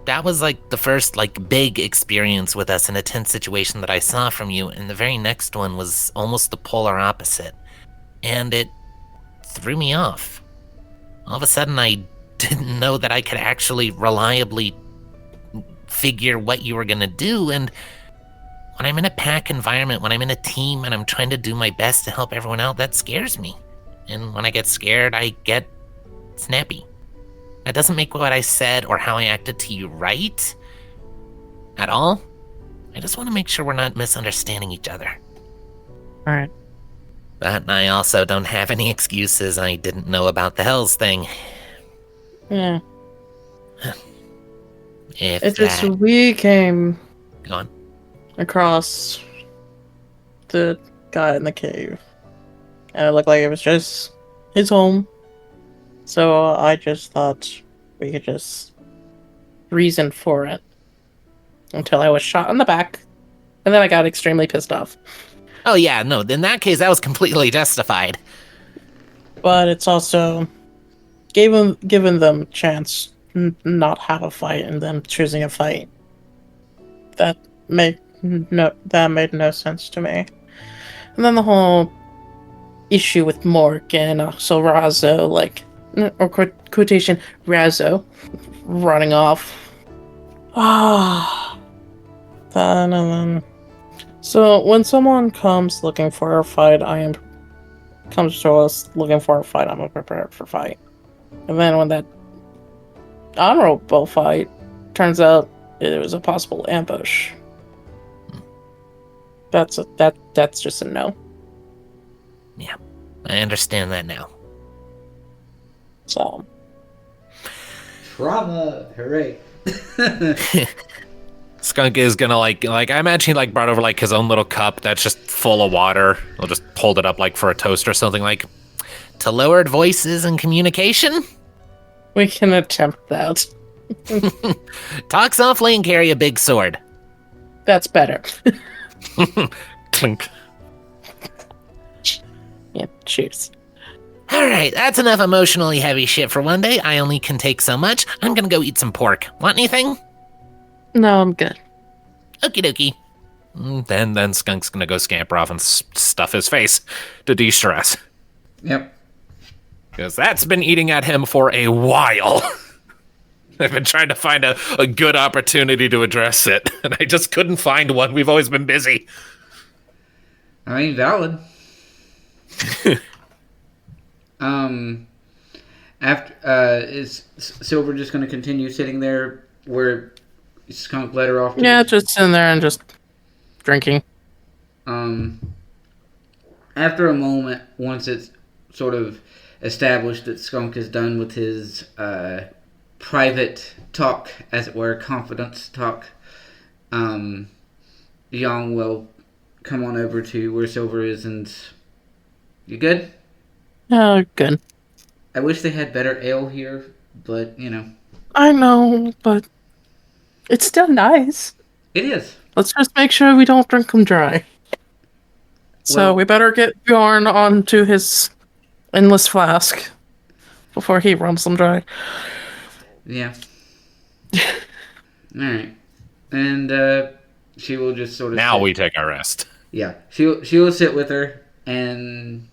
Speaker 6: that was the first big experience with us in a tense situation that I saw from you, and the very next one was almost the polar opposite. And it threw me off. All of a sudden, I didn't know that I could actually reliably figure what you were going to do. And when I'm in a pack environment, when I'm in a team and I'm trying to do my best to help everyone out, that scares me. And when I get scared, I get snappy. That doesn't make what I said or how I acted to you right at all. I just want to make sure we're not misunderstanding each other.
Speaker 5: Alright.
Speaker 6: But I also don't have any excuses. I didn't know about the Hells thing.
Speaker 5: Yeah.
Speaker 6: If
Speaker 5: It's just
Speaker 6: that...
Speaker 5: we came
Speaker 6: Go on.
Speaker 5: across the guy in the cave, and it looked like it was just his home. So I just thought we could just reason for it until I was shot in the back, and then I got extremely pissed off.
Speaker 6: Oh yeah, no, in that case, that was completely justified.
Speaker 5: But it's also given them chance not have a fight and them choosing a fight. That made no sense to me. And then the whole issue with Mork and also Razzo, or quotation Razzo, running off. So when someone comes looking for a fight, comes to us looking for a fight, I'm prepared for fight. And then when that honorable fight turns out it was a possible ambush, that's just a no.
Speaker 6: I understand that now.
Speaker 5: So,
Speaker 1: Trauma! Hooray!
Speaker 2: Skunk is gonna like I imagine he like brought over like his own little cup that's just full of water. He'll just hold it up like for a toast or something like.
Speaker 6: To lowered voices and communication?
Speaker 5: we can attempt that.
Speaker 6: Talk softly and carry a big sword.
Speaker 5: That's better.
Speaker 2: Clink.
Speaker 5: Yeah, cheers.
Speaker 6: Alright, that's enough emotionally heavy shit for one day. I only can take so much. I'm gonna go eat some pork. Want anything?
Speaker 5: No, I'm good.
Speaker 6: Okie dokie.
Speaker 2: Then Skunk's gonna go scamper off and stuff his face to de-stress.
Speaker 1: Yep.
Speaker 2: Because that's been eating at him for a while. I've been trying to find a good opportunity to address it, and I just couldn't find one. We've always been busy.
Speaker 1: I mean, valid. After is Silver just going to continue sitting there where Skunk let her off? To?
Speaker 5: Yeah, just sitting there and just drinking.
Speaker 1: After a moment, once it's sort of established that Skunk is done with his private talk, as it were, confidence talk, Young will come on over to where Silver is and... You good?
Speaker 5: Oh, good.
Speaker 1: I wish they had better ale here, but, you know.
Speaker 5: I know, but it's still nice.
Speaker 1: It is.
Speaker 5: Let's just make sure we don't drink them dry. So
Speaker 1: Well-
Speaker 5: we better get Bjorn onto his endless flask before he runs them dry.
Speaker 1: Yeah. Alright. And, she will just sort of...
Speaker 2: Now
Speaker 1: sit.
Speaker 2: we take our rest.
Speaker 1: Yeah. She will sit with her and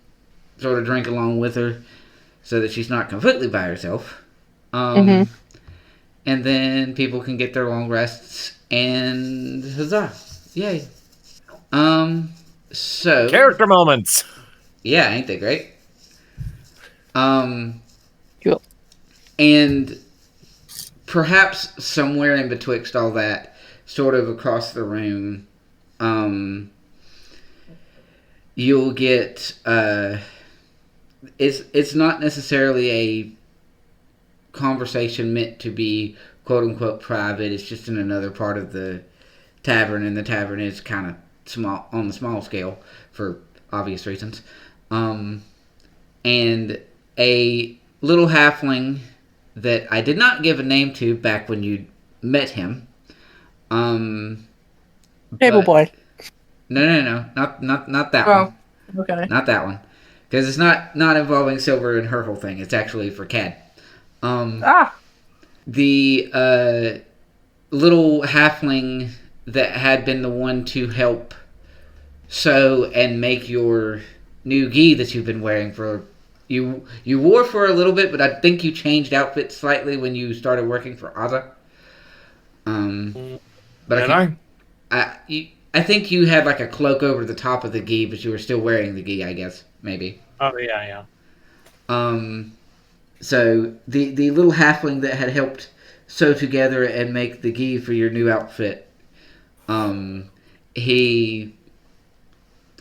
Speaker 1: sort of drink along with her so that she's not completely by herself. And then people can get their long rests and huzzah. Yay. So...
Speaker 2: Character moments.
Speaker 1: Yeah, ain't they great?
Speaker 5: Cool.
Speaker 1: And perhaps somewhere in betwixt all that, sort of across the room, you'll get, it's not necessarily a conversation meant to be quote-unquote private. It's just in another part of the tavern, and the tavern is kind of small, on the small scale, for obvious reasons. And a little halfling that I did not give a name to back when you met him.
Speaker 5: Table
Speaker 1: but-
Speaker 5: boy.
Speaker 1: No, not that
Speaker 5: Oh,
Speaker 1: one.
Speaker 5: okay.
Speaker 1: Not that one, because it's not involving Silver and her whole thing. It's actually for Cad. The little halfling that had been the one to help sew and make your new gi that you've been wearing for you wore for a little bit, but I think you changed outfits slightly when you started working for Aza. But I think you had like a cloak over the top of the gi, but you were still wearing the gi, I guess, maybe.
Speaker 4: Oh yeah.
Speaker 1: So the little halfling that had helped sew together and make the gi for your new outfit, he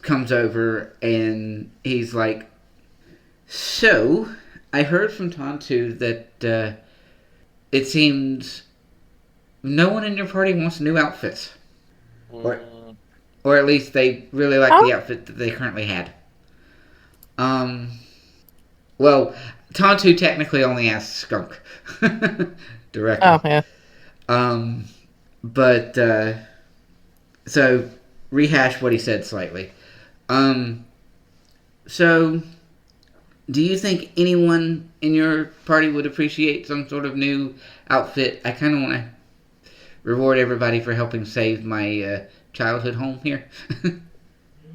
Speaker 1: comes over and he's like, "So, I heard from Tantu that it seems no one in your party wants new outfits. Or at least they really like the outfit that they currently had." Well, Tantu technically only asked Skunk directly.
Speaker 5: Oh, yeah.
Speaker 1: But so rehash what he said slightly. So do you think anyone in your party would appreciate some sort of new outfit? I kind of want to reward everybody for helping save my childhood home here.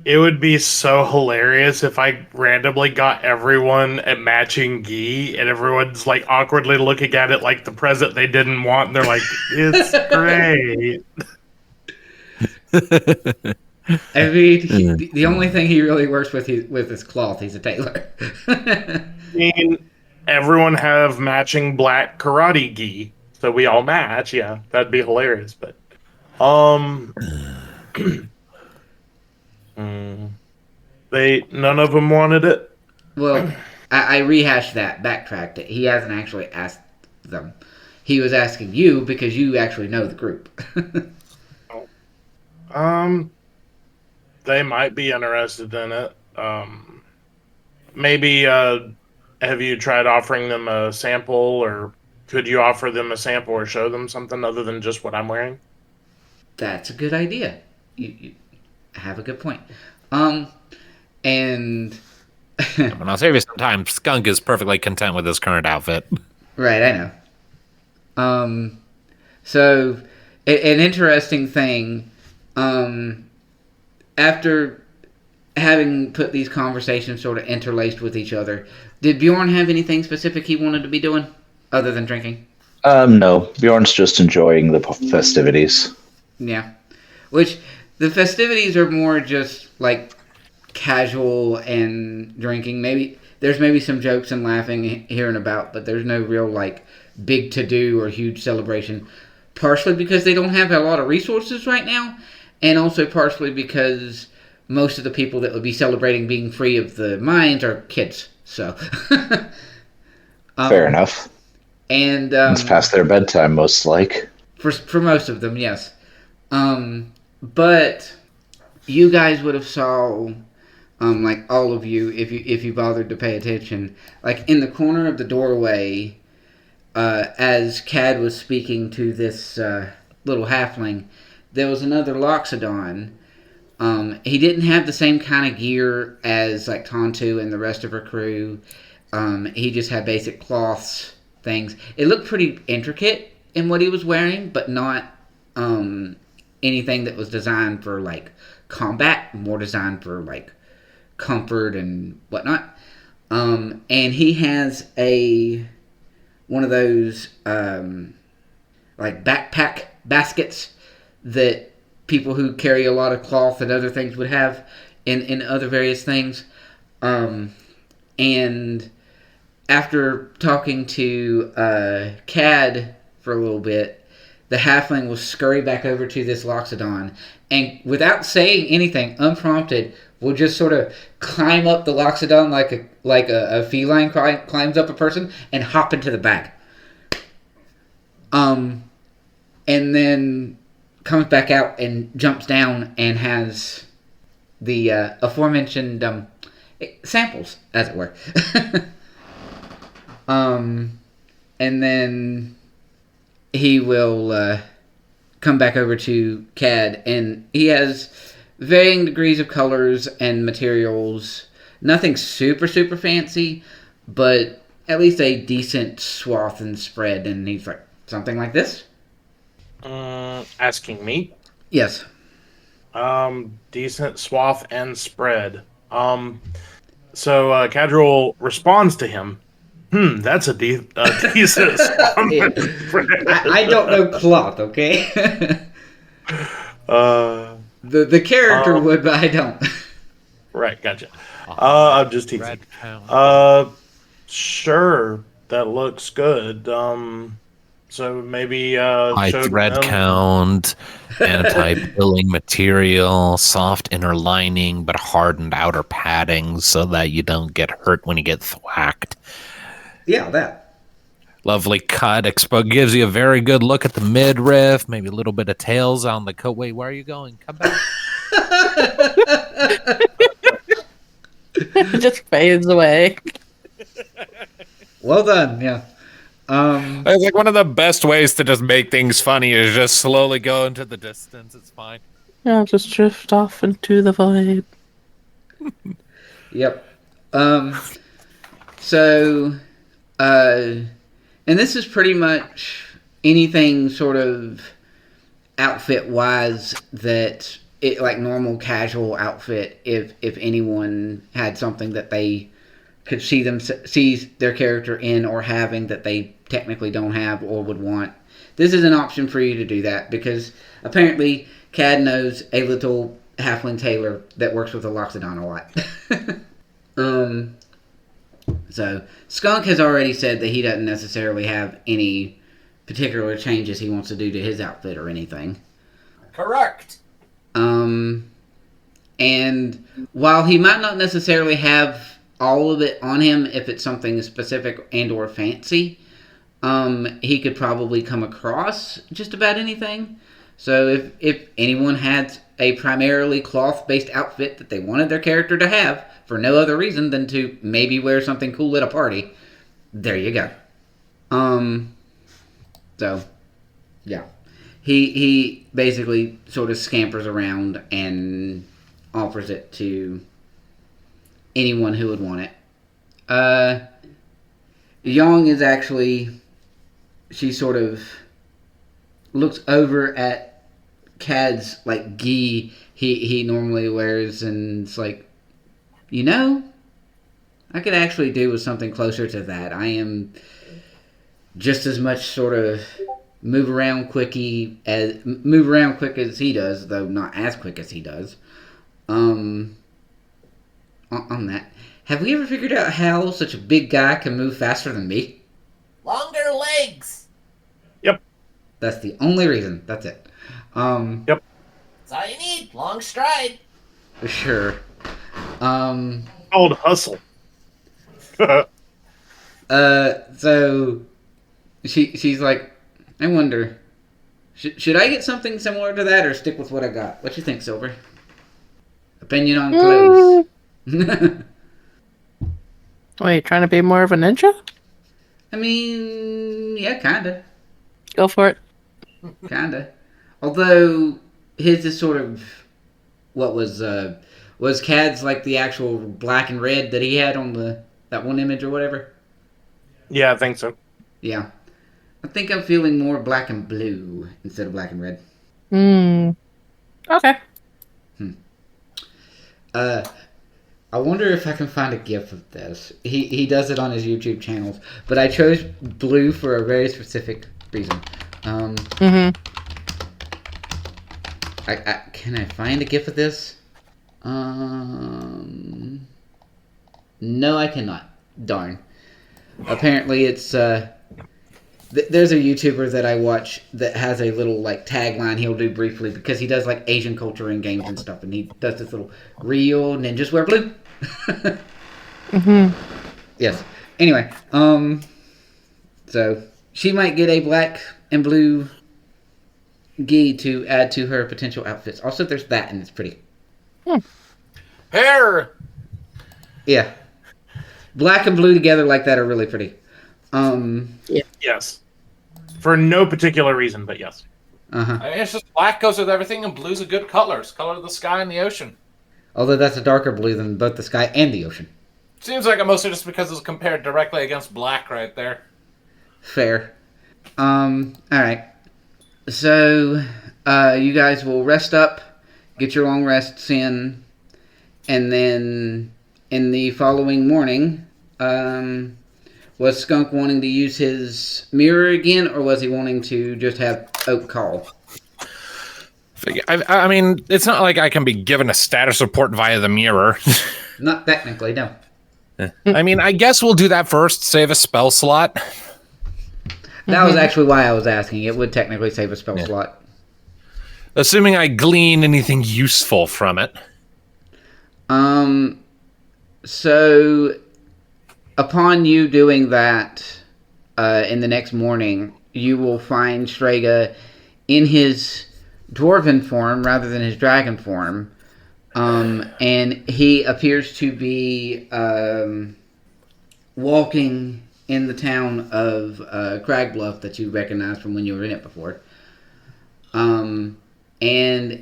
Speaker 4: It would be so hilarious if I randomly got everyone a matching gi and everyone's like awkwardly looking at it like the present they didn't want, and they're like, "It's great."
Speaker 1: I mean, the only thing he really works with is cloth. He's a tailor.
Speaker 4: I mean, everyone have matching black karate gi, so we all match. Yeah, that'd be hilarious. But, none of them wanted it.
Speaker 1: Well, I rehashed that, backtracked it. He hasn't actually asked them. He was asking you because you actually know the group.
Speaker 4: They might be interested in it. Maybe, have you tried offering them a sample, or could you offer them a sample or show them something other than just what I'm wearing?
Speaker 1: That's a good idea. You have a good point. And
Speaker 2: And I'll save you some time. Skunk is perfectly content with his current outfit.
Speaker 1: right, I know. So an interesting thing. After having put these conversations sort of interlaced with each other, did Bjorn have anything specific he wanted to be doing other than drinking?
Speaker 3: No. Bjorn's just enjoying the festivities.
Speaker 1: Yeah. Which, the festivities are more just, like, casual and drinking. There's maybe some jokes and laughing here and about, but there's no real, like, big to-do or huge celebration. Partially because they don't have a lot of resources right now, and also partially because most of the people that would be celebrating being free of the mines are kids. So,
Speaker 3: Fair enough.
Speaker 1: And
Speaker 3: It's past their bedtime, most like.
Speaker 1: for most of them, yes. But you guys would have saw, like all of you, if you bothered to pay attention, like in the corner of the doorway, as Cad was speaking to this little halfling, there was another Loxodon. He didn't have the same kind of gear as like Tontu and the rest of her crew. He just had basic cloths, things. It looked pretty intricate in what he was wearing, but not anything that was designed for like combat, more designed for like comfort and whatnot. And he has one of those like backpack baskets that people who carry a lot of cloth and other things would have in other various things. And after talking to Cad for a little bit, the halfling will scurry back over to this Loxodon, and without saying anything, unprompted, will just sort of climb up the Loxodon like a feline climbs up a person and hop into the bag. And then comes back out and jumps down and has the aforementioned samples, as it were. And then he will come back over to Cad, and he has varying degrees of colors and materials. Nothing super, super fancy, but at least a decent swath and spread. And he's like, something like this?
Speaker 4: Asking me?
Speaker 1: Yes.
Speaker 4: Decent swath and spread. So Cadriel responds to him. That's a decent swath and spread.
Speaker 1: I don't know cloth, okay? The character would, but I don't.
Speaker 4: Right, gotcha. I'm just teasing. Sure, that looks good. So maybe
Speaker 2: High
Speaker 4: show
Speaker 2: thread
Speaker 4: them.
Speaker 2: count, anti-pilling material, soft inner lining but hardened outer padding so that you don't get hurt when you get thwacked.
Speaker 1: Yeah, that.
Speaker 2: Lovely cut. Expo gives you a very good look at the midriff, maybe a little bit of tails on the coat. Wait, where are you going? Come back.
Speaker 5: It just fades away.
Speaker 1: Well done, yeah.
Speaker 2: It's like one of the best ways to just make things funny is just slowly go into the distance. It's fine.
Speaker 5: I'll just drift off into the void.
Speaker 1: Yep. So, and this is pretty much anything sort of outfit-wise that it like normal casual outfit. If anyone had something that they could see their character in or having that they technically don't have or would want, this is an option for you to do that, because apparently Cad knows a little halfling tailor that works with a Loxodon a lot. So Skunk has already said that he doesn't necessarily have any particular changes he wants to do to his outfit or anything.
Speaker 2: Correct.
Speaker 1: And while he might not necessarily have all of it on him if it's something specific and or fancy. He could probably come across just about anything. So if anyone had a primarily cloth-based outfit that they wanted their character to have for no other reason than to maybe wear something cool at a party, there you go. So, yeah. He basically sort of scampers around and offers it to anyone who would want it. Young is actually... She sort of looks over at Cad's, like, gi he normally wears, and it's like, you know, I could actually do with something closer to that. I am just as much sort of move around quick as he does, though not as quick as he does. On that, have we ever figured out how such a big guy can move faster than me?
Speaker 6: Longer legs.
Speaker 4: Yep.
Speaker 1: That's the only reason. That's it.
Speaker 4: Yep.
Speaker 6: That's all you need. Long stride.
Speaker 1: Sure.
Speaker 4: Called hustle.
Speaker 1: So she's like, I wonder, should I get something similar to that or stick with what I got? What you think, Silver? Opinion on clothes.
Speaker 5: Wait, trying to be more of a ninja?
Speaker 1: I mean, yeah, kinda.
Speaker 5: Go for it.
Speaker 1: Kinda. Although his is sort of what was Cad's like the actual black and red that he had on that one image or whatever?
Speaker 4: Yeah, I think so.
Speaker 1: Yeah. I think I'm feeling more black and blue instead of black and red.
Speaker 5: Okay.
Speaker 1: I wonder if I can find a GIF of this. He does it on his YouTube channels, but I chose blue for a very specific reason. Can I find a GIF of this? No, I cannot. Darn. Apparently, it's there's a YouTuber that I watch that has a little like tagline he'll do briefly because he does like Asian culture in games and stuff, and he does this little real ninjas wear blue. Yes. Anyway, so she might get a black and blue gi to add to her potential outfits. Also, there's that, and it's pretty.
Speaker 2: Hair.
Speaker 1: Yeah, black and blue together like that are really pretty.
Speaker 4: Yes. For no particular reason, but yes.
Speaker 2: I mean, it's just black goes with everything, and blue's a good color. It's color of the sky and the ocean.
Speaker 1: Although that's a darker blue than both the sky and the ocean.
Speaker 2: Seems like it mostly just because it's compared directly against black right there.
Speaker 1: Fair. Alright. So, you guys will rest up, get your long rests in, and then in the following morning, was Skunk wanting to use his mirror again, or was he wanting to just have Oak call?
Speaker 2: I mean, it's not like I can be given a status report via the mirror.
Speaker 1: Not technically, no.
Speaker 2: I mean, I guess we'll do that first, save a spell slot.
Speaker 1: That was actually why I was asking. It would technically save a spell slot.
Speaker 2: Assuming I glean anything useful from it.
Speaker 1: So, upon you doing that, in the next morning, you will find Strega in his dwarven form rather than his dragon form. And he appears to be walking in the town of Cragbluff that you recognize from when you were in it before. And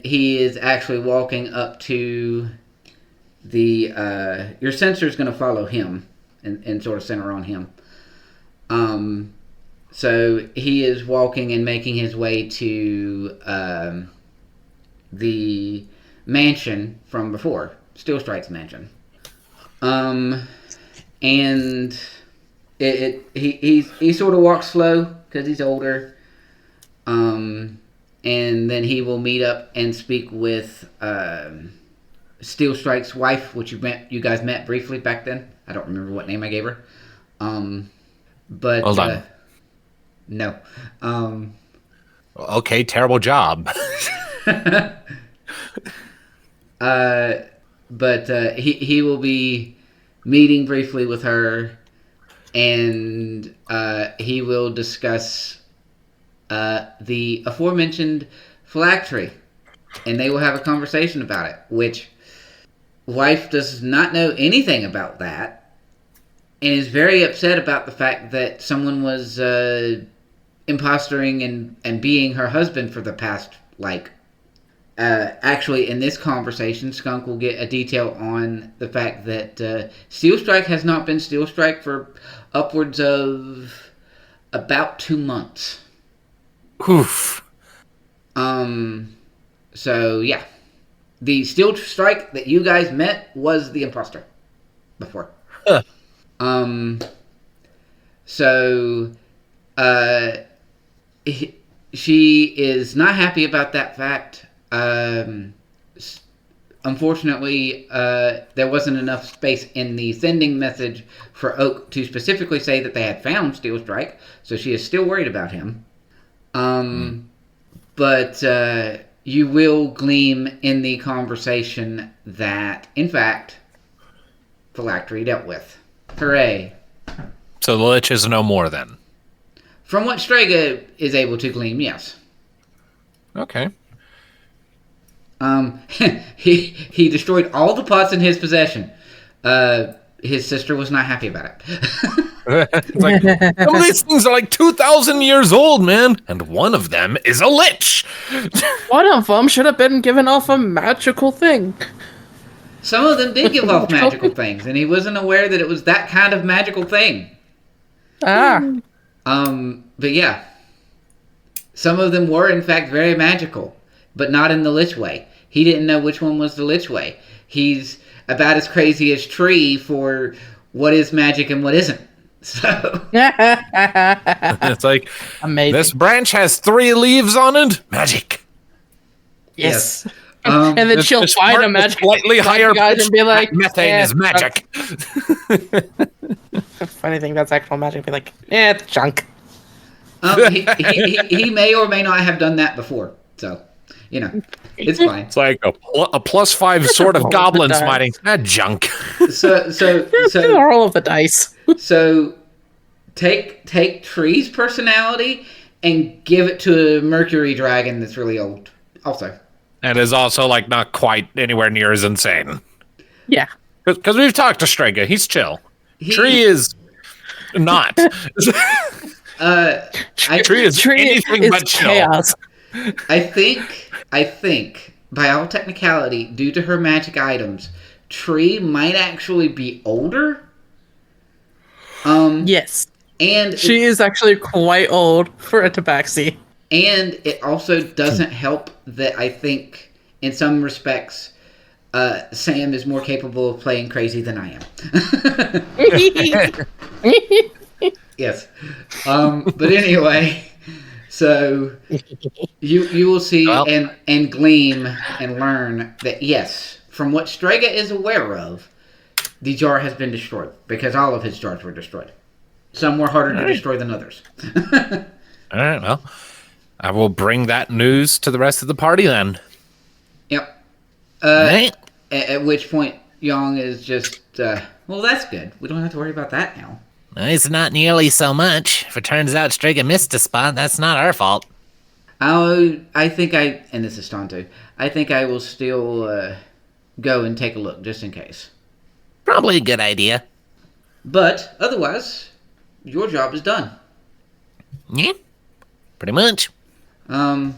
Speaker 1: he is actually walking up to the... your sensor's going to follow him and sort of center on him. So he is walking and making his way to the mansion from before, Steel Strike's mansion. And he sort of walks slow because he's older. And then he will meet up and speak with Steel Strike's wife, which you guys met briefly back then. I don't remember what name I gave her. But
Speaker 2: hold on.
Speaker 1: No.
Speaker 2: Okay, terrible job.
Speaker 1: But he will be meeting briefly with her, and he will discuss the aforementioned phylactery, and they will have a conversation about it, which wife does not know anything about that, and is very upset about the fact that someone was impostering and being her husband for the past, actually, in this conversation, Skunk will get a detail on the fact that Steel Strike has not been Steel Strike for upwards of about 2 months.
Speaker 2: Oof.
Speaker 1: So, yeah. The Steel Strike that you guys met was the imposter before.
Speaker 2: Huh.
Speaker 1: So, she is not happy about that fact. Unfortunately, there wasn't enough space in the sending message for Oak to specifically say that they had found Steel Strike, so she is still worried about him. But you will glean in the conversation that, in fact, phylactery dealt with. Hooray.
Speaker 2: So the Lich is no more then?
Speaker 1: From what Strega is able to glean, yes.
Speaker 2: Okay.
Speaker 1: He destroyed all the pots in his possession. His sister was not happy about it.
Speaker 2: It's like, some of these things are like 2,000 years old, man. And one of them is a Lich.
Speaker 5: One of them should have been given off a magical thing.
Speaker 1: Some of them did give off magical things, and he wasn't aware that it was that kind of magical thing.
Speaker 5: Ah.
Speaker 1: But yeah. Some of them were, in fact, very magical, but not in the Lich way. He didn't know which one was the Lich way. He's about as crazy as Tree for what is magic and what isn't. So
Speaker 2: It's like,
Speaker 5: amazing.
Speaker 2: this branch has 3 leaves on it. Magic.
Speaker 5: Yes. And then she'll
Speaker 2: This
Speaker 5: find
Speaker 2: part
Speaker 5: a
Speaker 2: with
Speaker 5: magic
Speaker 2: slightly higher
Speaker 5: guys and be like,
Speaker 2: methane is magic.
Speaker 5: Funny thing, that's actual magic. Be like, it's junk.
Speaker 1: he may or may not have done that before. So, it's fine.
Speaker 2: It's like a +5 sword of goblin smiting. That junk.
Speaker 1: So
Speaker 5: Roll of the dice.
Speaker 1: So take Tree's personality and give it to a Mercury dragon that's really old. Also,
Speaker 2: And is also like not quite anywhere near as insane.
Speaker 5: Yeah.
Speaker 2: Because we've talked to Strega. He's chill. Tree is not. Tree is anything but chill.
Speaker 5: Chaos.
Speaker 1: I think by all technicality, due to her magic items, Tree might actually be older.
Speaker 5: Yes.
Speaker 1: And
Speaker 5: She is actually quite old for a tabaxi.
Speaker 1: And it also doesn't help that I think, in some respects, Sam is more capable of playing crazy than I am. Yes. But anyway, so you will see and glean and learn that, yes, from what Strega is aware of, the jar has been destroyed, because all of his jars were destroyed. Some were harder to destroy than others.
Speaker 2: All right, well, I will bring that news to the rest of the party then.
Speaker 1: Yep.
Speaker 2: Right.
Speaker 1: At which point, Young is just, well, that's good. We don't have to worry about that now.
Speaker 6: It's not nearly so much. If it turns out Strega missed a spot, that's not our fault.
Speaker 1: And this is Tonto, I think I will still go and take a look, just in case.
Speaker 6: Probably a good idea.
Speaker 1: But, otherwise, your job is done.
Speaker 6: Yeah, pretty much.
Speaker 1: Um,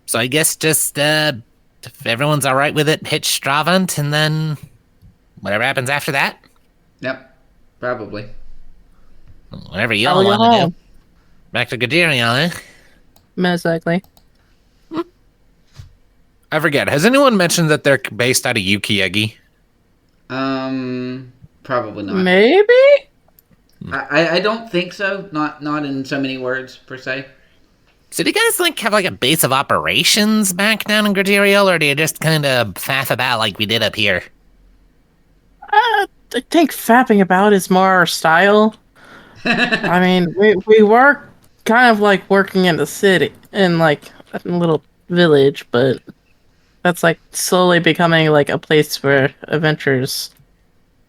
Speaker 6: So I guess just, if everyone's alright with it, hit Stravant, and then whatever happens after that.
Speaker 1: Yep, probably.
Speaker 6: Whatever y'all want to do. Back to Gradiriel, eh?
Speaker 5: Most likely.
Speaker 2: I forget. Has anyone mentioned that they're based out of Ukiegi?
Speaker 1: Probably not.
Speaker 5: Maybe?
Speaker 1: I don't think so. Not in so many words, per se.
Speaker 6: So do you guys have a base of operations back down in Gradiriel, or do you just kind of faff about like we did up here?
Speaker 5: I think fapping about is more our style. I mean, we were kind of like working in the city, in like a little village, but that's like slowly becoming like a place for adventures.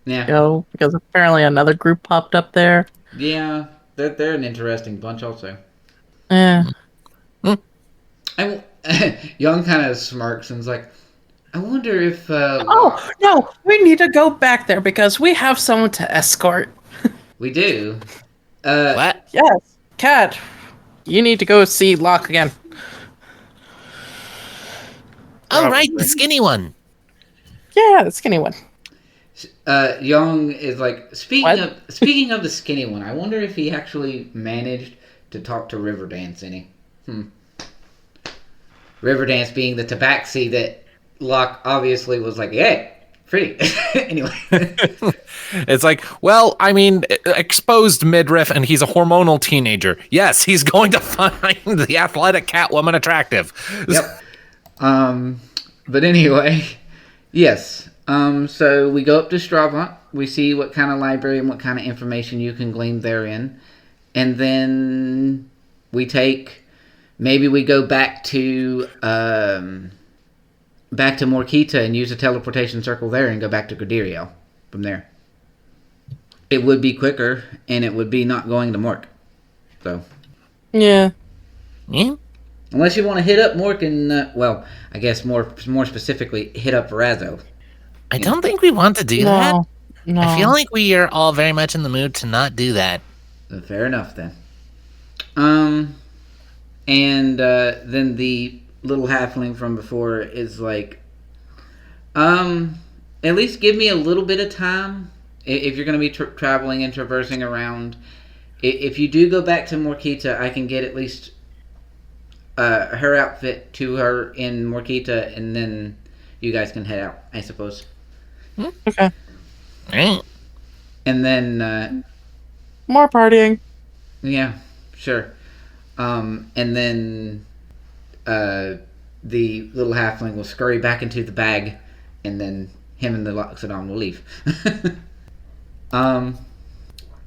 Speaker 1: Yeah.
Speaker 5: go because apparently another group popped up there.
Speaker 1: Yeah. They're an interesting bunch also.
Speaker 5: Yeah.
Speaker 1: Young kind of smirks and's like, I wonder if
Speaker 5: Oh no, we need to go back there because we have someone to escort.
Speaker 1: we do.
Speaker 6: What?
Speaker 5: Yes, Cat, you need to go see Locke again.
Speaker 6: Oh, right, the skinny one.
Speaker 5: Yeah, the skinny one.
Speaker 1: Young is like
Speaker 5: What?
Speaker 1: speaking of the skinny one. I wonder if he actually managed to talk to Riverdance any. Riverdance being the tabaxi that Locke obviously was like, yeah, pretty. Anyway.
Speaker 2: It's like, well, I mean, exposed midriff, and he's a hormonal teenager. Yes, he's going to find the athletic Catwoman attractive.
Speaker 1: Yep. But anyway, yes. So we go up to Stravant. We see what kind of library and what kind of information you can glean therein. And then maybe we go back to Morkita and use a teleportation circle there and go back to Gradiriel from there. It would be quicker, and it would be not going to Mork. So.
Speaker 5: Yeah.
Speaker 6: Yeah?
Speaker 1: Unless you want to hit up Mork and, I guess more specifically, hit up Razzo.
Speaker 6: I don't think we want to do that.
Speaker 5: No.
Speaker 6: I feel like we are all very much in the mood to not do that.
Speaker 1: Fair enough, then. And then the little halfling from before is like, at least give me a little bit of time if you're going to be traveling and traversing around. If you do go back to Morkita, I can get at least her outfit to her in Morkita, and then you guys can head out, I suppose.
Speaker 5: Okay.
Speaker 6: Right.
Speaker 1: And then,
Speaker 5: More partying.
Speaker 1: yeah, sure. And then the little halfling will scurry back into the bag, and then him and the Loxodon will leave.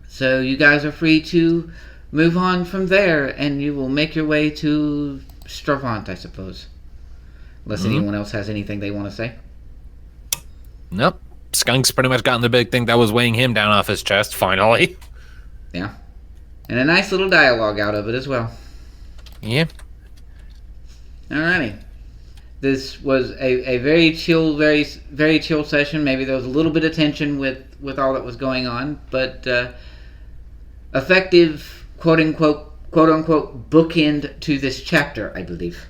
Speaker 1: So you guys are free to move on from there, and you will make your way to Stravant, I suppose. Unless anyone else has anything they want to say.
Speaker 2: Nope. Skunk's pretty much gotten the big thing that was weighing him down off his chest, finally.
Speaker 1: Yeah. And a nice little dialogue out of it as well.
Speaker 2: Yeah.
Speaker 1: Alrighty. This was a very chill, very, very chill session. Maybe there was a little bit of tension with all that was going on, but effective, quote unquote, bookend to this chapter, I believe.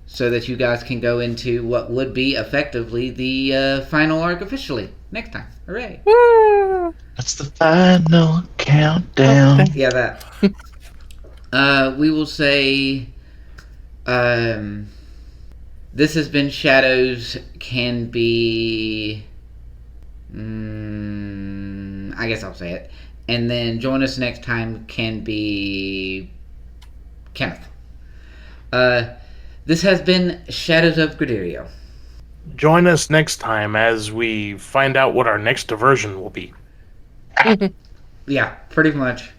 Speaker 1: So that you guys can go into what would be effectively the final arc officially next time. Hooray!
Speaker 5: Woo!
Speaker 3: That's the final countdown.
Speaker 5: Okay.
Speaker 1: Yeah, that. We will say, this has been Shadows Can Be... I guess I'll say it. And then join us next time can be... Kenneth. This has been Shadows of Gradiriel.
Speaker 4: Join us next time as we find out what our next diversion will be.
Speaker 1: Yeah, pretty much.